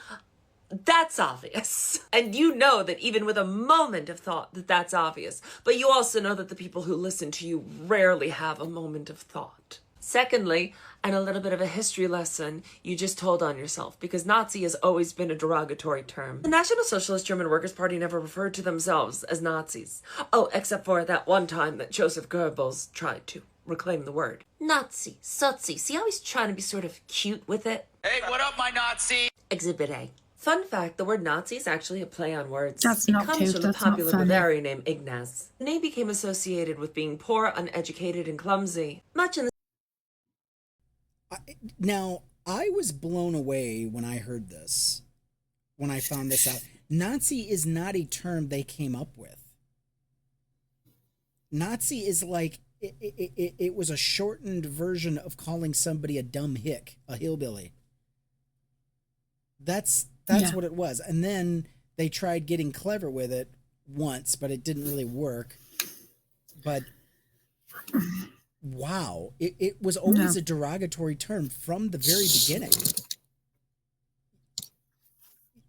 That's obvious. And you know that even with a moment of thought that that's obvious. But you also know that the people who listen to you rarely have a moment of thought. Secondly, and a little bit of a history lesson you just told on yourself, because Nazi has always been a derogatory term. The National Socialist German Workers' Party never referred to themselves as Nazis. Oh, except for that one time that Joseph Goebbels tried to reclaim the word. Nazi, Sozi. See how he's trying to be sort of cute with it? Hey, what up, my Nazi? Exhibit A. Fun fact, the word Nazi is actually a play on words. That's it not comes cute, from that's the not popular funny. Bavarian name Ignaz. The name became associated with being poor, uneducated, and clumsy. Much in the Now, I was blown away when I heard this, when I found this out. Nazi is not a term they came up with. Nazi is like, it was a shortened version of calling somebody a dumb hick, a hillbilly. That's what it was. And then they tried getting clever with it once, but it didn't really work. But wow, it was always a derogatory term from the very beginning.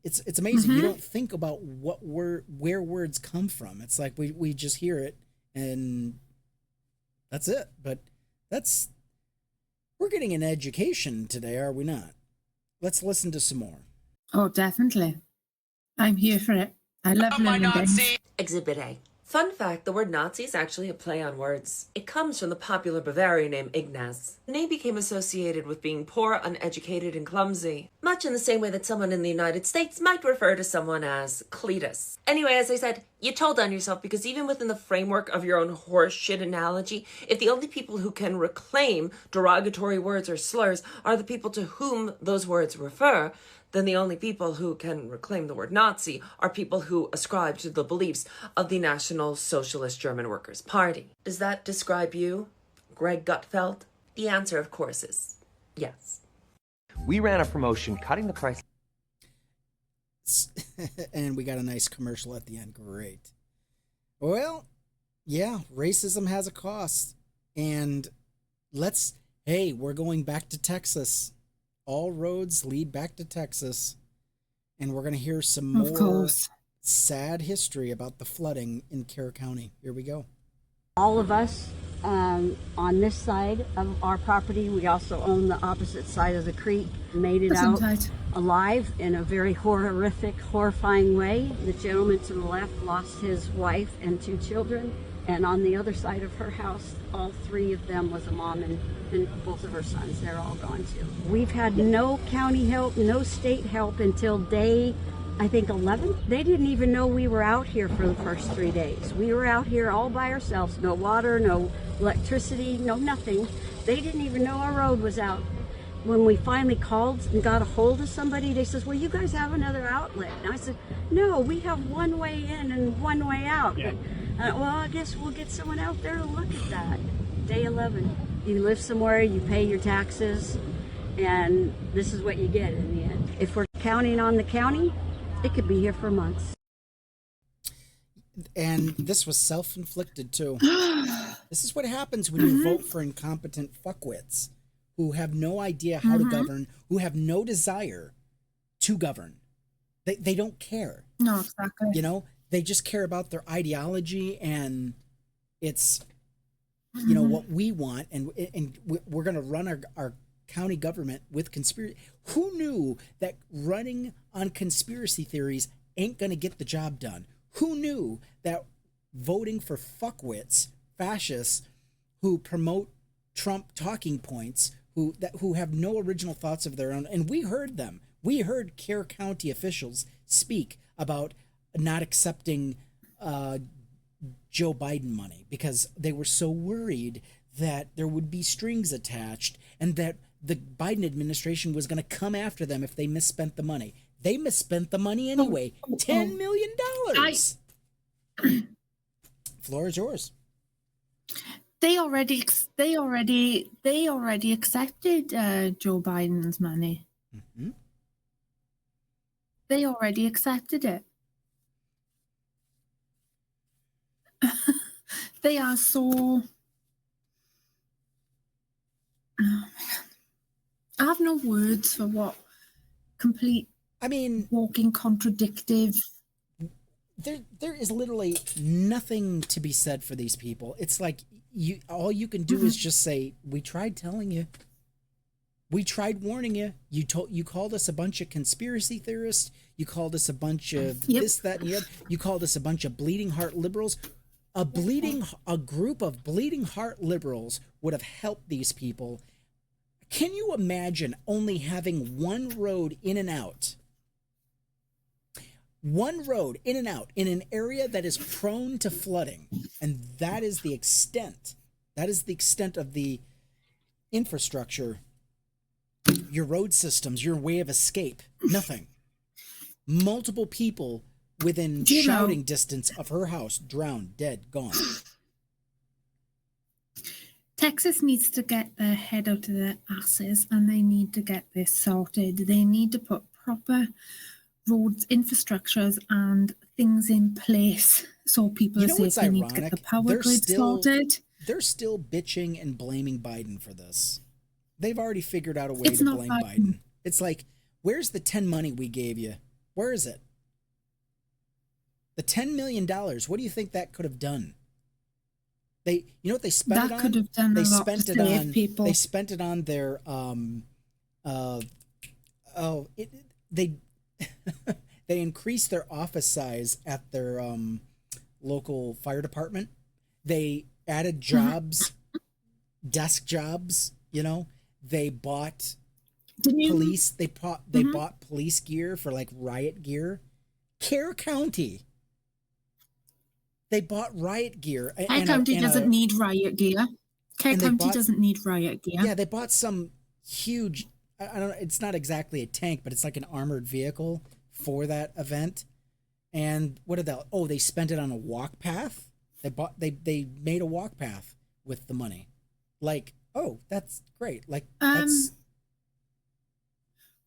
It's amazing. You don't think about where words come from. It's like we just hear it and that's it. But we're getting an education today, are we not? Let's listen to some more. Oh, definitely. I'm here for it. I love learning things. Exhibit A. Fun fact, the word Nazi is actually a play on words. It comes from the popular Bavarian name Ignaz. The name became associated with being poor, uneducated, and clumsy. Much in the same way that someone in the United States might refer to someone as Cletus. Anyway, as I said, you told on yourself, because even within the framework of your own horseshit analogy, if the only people who can reclaim derogatory words or slurs are the people to whom those words refer, then the only people who can reclaim the word Nazi are people who ascribe to the beliefs of the National Socialist German Workers' Party. Does that describe you, Greg Gutfeld? The answer, of course, is yes. We ran a promotion cutting the price. And we got a nice commercial at the end. Great. Well, yeah, racism has a cost. And we're going back to Texas. All roads lead back to Texas. And we're going to hear some more sad history about the flooding in Kerr County. Here we go. All of us on this side of our property, we also own the opposite side of the creek, made it out alive in a very horrifying way. The gentleman to the left lost his wife and 2 children. And on the other side of her house, all 3 of them was a mom and both of her sons. They're all gone too. We've had no county help, no state help until day, I think, 11. They didn't even know we were out here for the first 3 days. We were out here all by ourselves. No water, no electricity, no nothing. They didn't even know our road was out. When we finally called and got a hold of somebody, they says, well, you guys have another outlet. And I said, no, we have one way in and one way out. Yeah. Well, I guess we'll get someone out there to look at that. Day 11. You live somewhere, you pay your taxes, and this is what you get in the end. If we're counting on the county, it could be here for months. And this was self-inflicted too. This is what happens when you vote for incompetent fuckwits who have no idea how to govern, who have no desire to govern. They don't care. No, exactly. You know, they just care about their ideology, and it's, you know, what we want, and we're going to run our county government with conspiracy. Who knew that running on conspiracy theories ain't going to get the job done? Who knew that voting for fuckwits fascists who promote Trump talking points, who have no original thoughts of their own. And we heard them. We heard Kerr County officials speak about not accepting Joe Biden money because they were so worried that there would be strings attached and that the Biden administration was going to come after them if they misspent the money. They misspent the money anyway. $10 million. Floor is yours. They already accepted Joe Biden's money. Mm-hmm. They already accepted it. They are so. Oh my God. I have no words for what complete. I mean, walking contradictive. There is literally nothing to be said for these people. It's like all you can do is just say, "We tried telling you. We tried warning you. You called us a bunch of conspiracy theorists. You called us a bunch of this, that, and the other. You called us a bunch of bleeding heart liberals. A group of bleeding heart liberals would have helped these people. Can you imagine only having one road in and out? One road in and out in an area that is prone to flooding, and that is the extent. That is the extent of the infrastructure. Your road systems, your way of escape, nothing. Multiple people within shouting distance of her house, drowned, dead, gone. Texas needs to get their head out of their asses and they need to get this sorted. They need to put proper roads, infrastructures and things in place so people are safe. They need to get the power grid sorted. They're still bitching and blaming Biden for this. They've already figured out a way to blame Biden. It's like, where's the 10 money we gave you? Where is it? The $10 million, what do you think that could have done? You know what they spent it on? That could have done a lot to save people. They spent it on their they increased their office size at their local fire department. They added jobs, desk jobs, They bought police. They bought police gear for like riot gear. Kerr County. They bought riot gear. Kerr County doesn't need riot gear. Kerr County doesn't need riot gear. Yeah, they bought some huge. I don't know. It's not exactly a tank, but it's like an armored vehicle for that event. And what did they? Oh, they spent it on a walk path. They made a walk path with the money. Like, oh, that's great. Like, that's.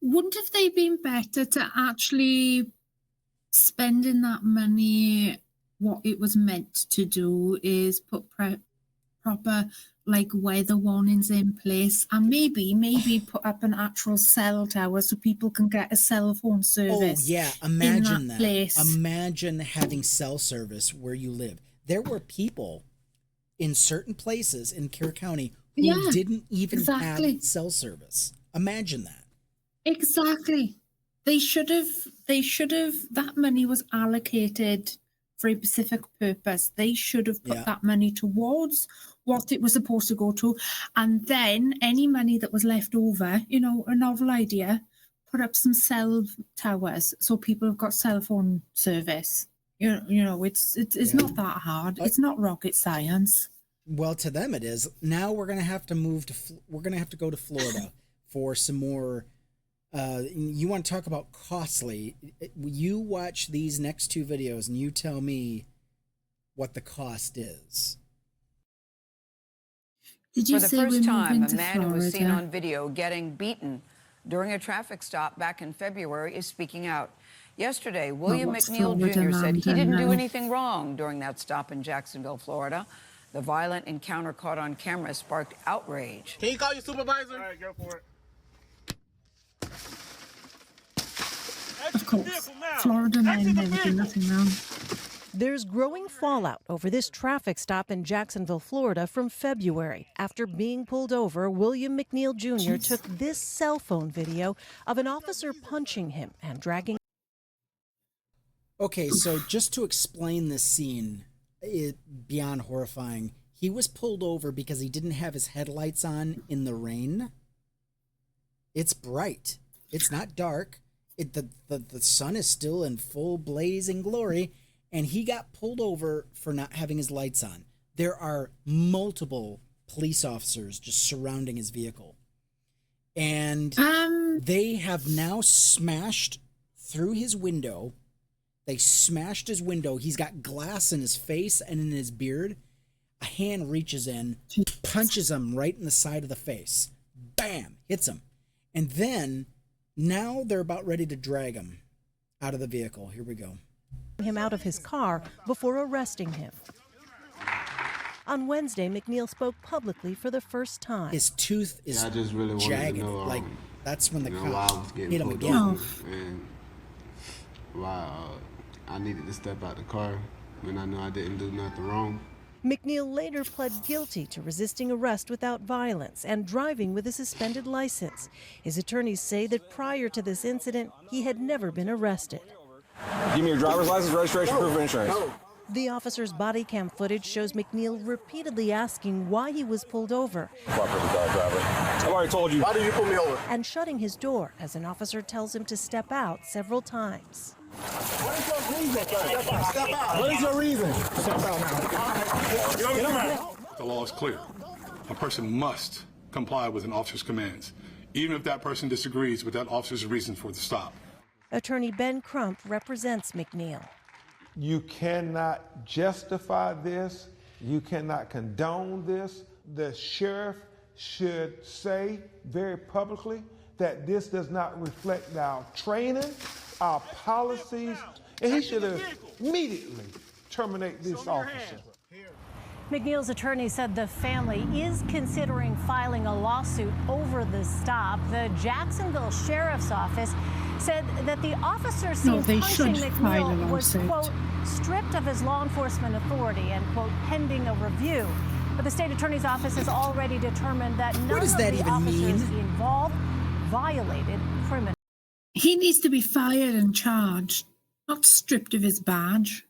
Wouldn't have they been better to actually spending that money? What it was meant to do is put proper like weather warnings in place and maybe put up an actual cell tower so people can get a cell phone service. Oh yeah, imagine that. Place. Imagine having cell service where you live. There were people in certain places in Kerr County who didn't even have cell service. Imagine that. Exactly. They should have that money was allocated for a specific purpose. They should have put that money towards what it was supposed to go to. And then any money that was left over, a novel idea, put up some cell towers so people have got cell phone service. It's not that hard. It's not rocket science. Well, to them it is. Now we're going to have to go to Florida for some more. You want to talk about costly? You watch these next two videos and you tell me what the cost is. Did you For the first time, a man who was seen Florida? on video getting beaten during a traffic stop back in February is speaking out. Yesterday, William McNeil Jr. said he didn't do anything wrong during that stop in Jacksonville, Florida. The violent encounter caught on camera sparked outrage. Can you call your supervisor? All right, go for it. Of course, Florida men never do nothing wrong. There's growing fallout over this traffic stop in Jacksonville, Florida from February. After being pulled over, William McNeil Jr. took this cell phone video of an officer punching him and dragging. Okay, so just to explain this scene, beyond horrifying, He was pulled over because he didn't have his headlights on in the rain. It's bright. It's not dark. The sun is still in full blazing glory, and he got pulled over for not having his lights on. There are multiple police officers just surrounding his vehicle. And they have now smashed through his window. They smashed his window. He's got glass in his face and in his beard. A hand reaches in, punches him right in the side of the face. Bam! Hits him. And then, now they're about ready to drag him out of the vehicle. Here we go. Him out of his car before arresting him. On Wednesday, McNeil spoke publicly for the first time. His tooth is I just really wanted jagged. to know, like, that's when the why I cop was getting hit him pulled again. over and why I needed to step out the car when I knew I didn't do nothing wrong. McNeil later pled guilty to resisting arrest without violence and driving with a suspended license. His attorneys say that prior to this incident, he had never been arrested. Give me your driver's license, registration, proof of insurance. The officer's body cam footage shows McNeil repeatedly asking why he was pulled over. I've already told you. Why did you pull me over? And shutting his door as an officer tells him to step out several times. What is your reason? Step out. What is your reason? Step out now. The law is clear. A person must comply with an officer's commands, even if that person disagrees with that officer's reason for the stop. Attorney Ben Crump represents McNeil. You cannot justify this. You cannot condone this. The sheriff should say very publicly that this does not reflect our training, our policies, and he should immediately terminate this officer. McNeil's attorney said the family is considering filing a lawsuit over the stop. The Jacksonville Sheriff's Office said that the officer seen punching McNeil was, quote, stripped of his law enforcement authority and, quote, pending a review. But the state attorney's office has already determined that none of the officers involved violated criminal. He needs to be fired and charged, not stripped of his badge.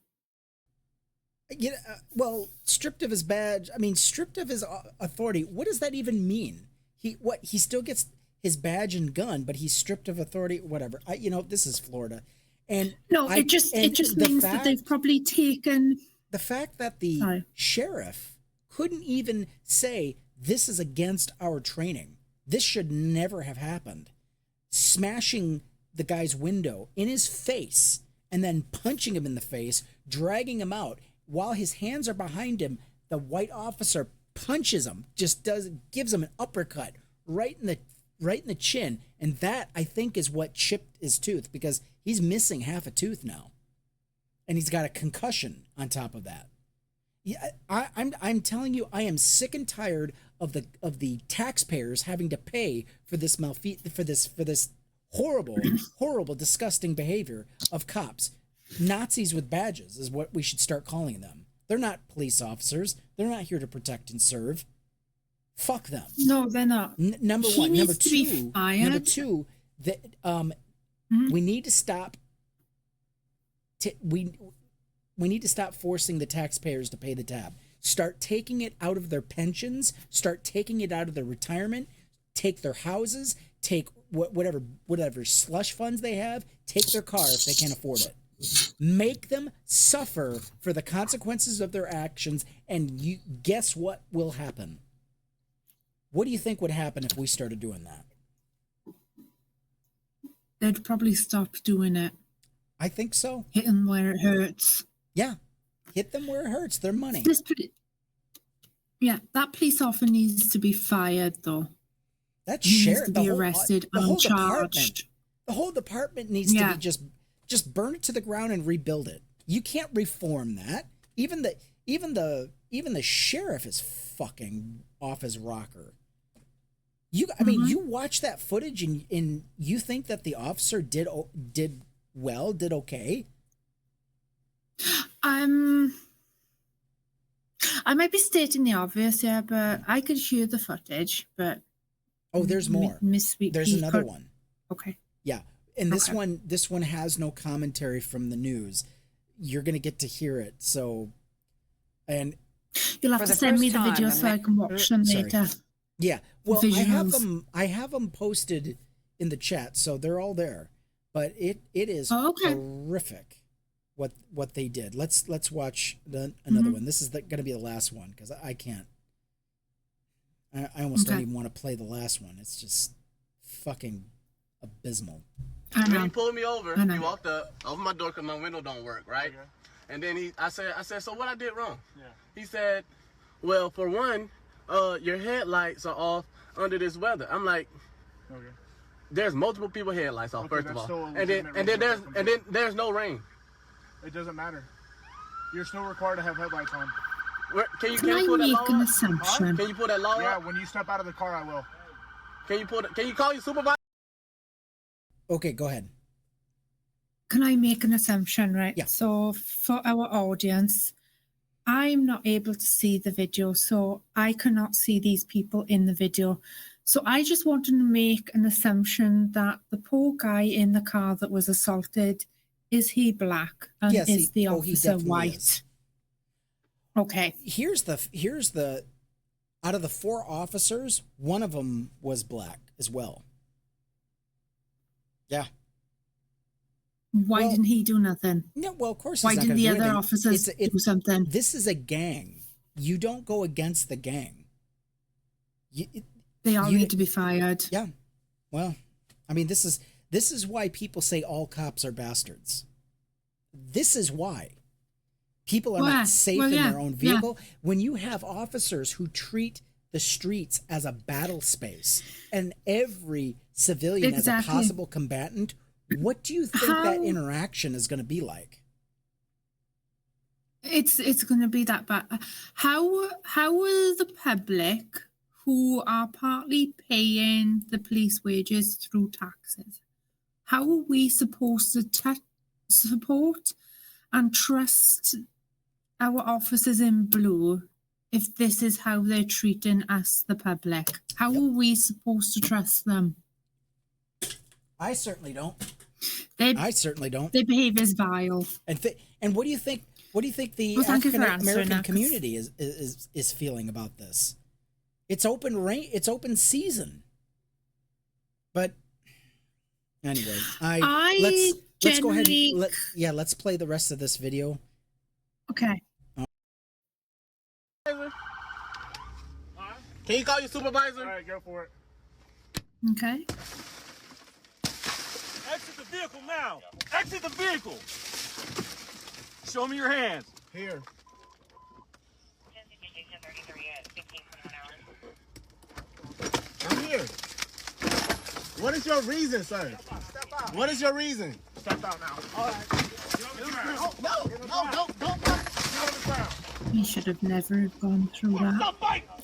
Yeah, well, stripped of his badge. I mean, stripped of his authority. What does that even mean? He still gets his badge and gun, but he's stripped of authority. Whatever. This is Florida, and no, it just means that they've probably taken the fact that the sheriff couldn't even say this is against our training. This should never have happened. Smashing the guy's window in his face and then punching him in the face, dragging him out. While his hands are behind him, the white officer punches him, gives him an uppercut right in the chin, and that I think is what chipped his tooth, because he's missing half a tooth now, and he's got a concussion on top of that. Yeah, I'm telling you, I am sick and tired of the taxpayers having to pay for this for this horrible, disgusting behavior of cops. Nazis with badges is what we should start calling them. They're not police officers. They're not here to protect and serve. Fuck them. No, they're not. Number one. Number two. That we need to stop. We need to stop forcing the taxpayers to pay the tab. Start taking it out of their pensions. Start taking it out of their retirement. Take their houses. Take whatever slush funds they have. Take their car if they can't afford it. Make them suffer for the consequences of their actions, and you guess what will happen? What do you think would happen if we started doing that? They'd probably stop doing it. I think so. Hit them where it hurts. Yeah, hit them where it hurts. Their money. Yeah, that police officer needs to be fired, though. That sheriff needs to be arrested and charged. The whole department needs to be just burn it to the ground and rebuild it. You can't reform that. Even the sheriff is fucking off his rocker. I mean, you watch that footage and you think that the officer did okay. I might be stating the obvious here, but I could hear the footage. But there's more. There's another one. Okay. Yeah. And this one has no commentary from the news. You're going to get to hear it. So, and You'll have For to the send me first the time, videos so I can watch them Sorry. later. Yeah, well, Visuals. I have them posted in the chat, so they're all there. But it is horrific what they did. Let's watch another one. This is going to be the last one because I can't. I almost don't even want to play the last one. It's just fucking abysmal. When he pulled me over, he walked up, opened my door because my window don't work, right? Okay. And then I said, so what I did wrong? Yeah. He said, well, for one, your headlights are off under this weather. I'm like, okay. There's multiple people headlights off, first of all. And then there's no rain. It doesn't matter. You're still required to have headlights on. Can I make an assumption? Can you pull that law Yeah, up? when you step out of the car, I will. Can you call your supervisor? Okay, go ahead. Can I make an assumption, right? Yeah. So for our audience, I'm not able to see the video, so I cannot see these people in the video. So I just wanted to make an assumption that the poor guy in the car that was assaulted, is he black? And Yes, is the he officer definitely white? is. Okay. Here's the out of the 4 officers, one of them was black as well. Yeah. Why didn't he do nothing? No, well, of course. Why he's not didn't gonna the do other anything. officers do something? This is a gang. You don't go against the gang. They all need to be fired. Yeah. Well, I mean, this is why people say all cops are bastards. This is why. People are not safe in their own vehicle. When you have officers who treat the streets as a battle space and every civilian as a possible combatant, what do you think that interaction is going to be like? It's going to be that bad. How will the public who are partly paying the police wages through taxes, how are we supposed to support and trust our officers in blue if this is how they're treating us, the public? How are we supposed to trust them? I certainly don't. I certainly don't. Their behavior is vile. And what do you think? What do you think the African American community is feeling about this? It's open It's open season. But anyway, let's go ahead. Let's play the rest of this video. Okay. Can you call your supervisor? All right, go for it. Okay. Exit the vehicle now. Exit the vehicle. Show me your hands. Here. I'm here. What is your reason, sir? Step out. What is your reason? Step out now. All right. No, don't. He should have never gone through that.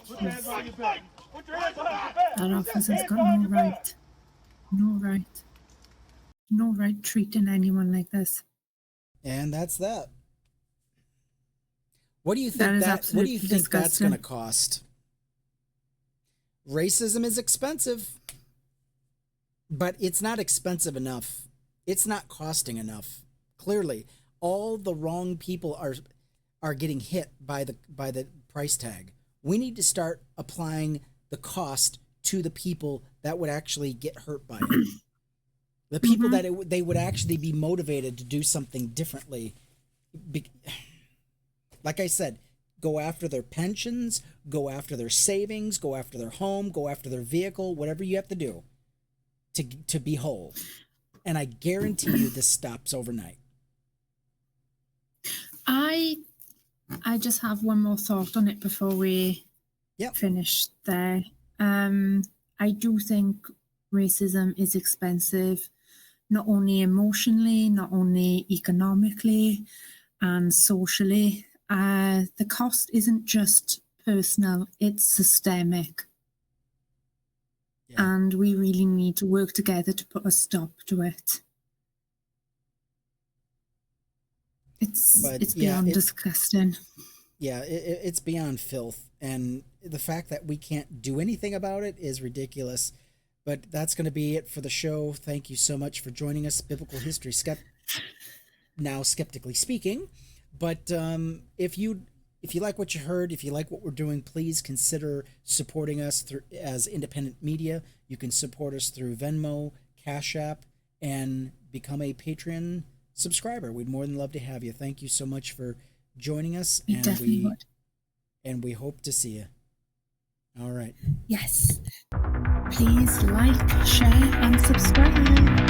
Put your hands on your back. Put your hands on your back. That officer's got no right. No right treating anyone like this. And that's that. What do you think that's going to cost? Racism is expensive, but it's not expensive enough. It's not costing enough. Clearly, all the wrong people are getting hit by the price tag. We need to start applying the cost to the people that would actually get hurt by it. The people that they would actually be motivated to do something differently. Like I said, go after their pensions, go after their savings, go after their home, go after their vehicle, whatever you have to do to be whole. And I guarantee you this stops overnight. I just have one more thought on it before we finish there. I do think racism is expensive, not only emotionally, not only economically and socially. The cost isn't just personal, it's systemic. Yeah. And we really need to work together to put a stop to it. It's beyond disgusting. Yeah, it's beyond filth. And the fact that we can't do anything about it is ridiculous. But that's going to be it for the show. Thank you so much for joining us. Biblical History, now Skeptically Speaking. But if you if you like what you heard, if you like what we're doing, please consider supporting us as independent media. You can support us through Venmo, Cash App, and become a Patreon subscriber. We'd more than love to have you. Thank you so much for joining us. And we hope to see you. All right. Yes. Please like, share, and subscribe.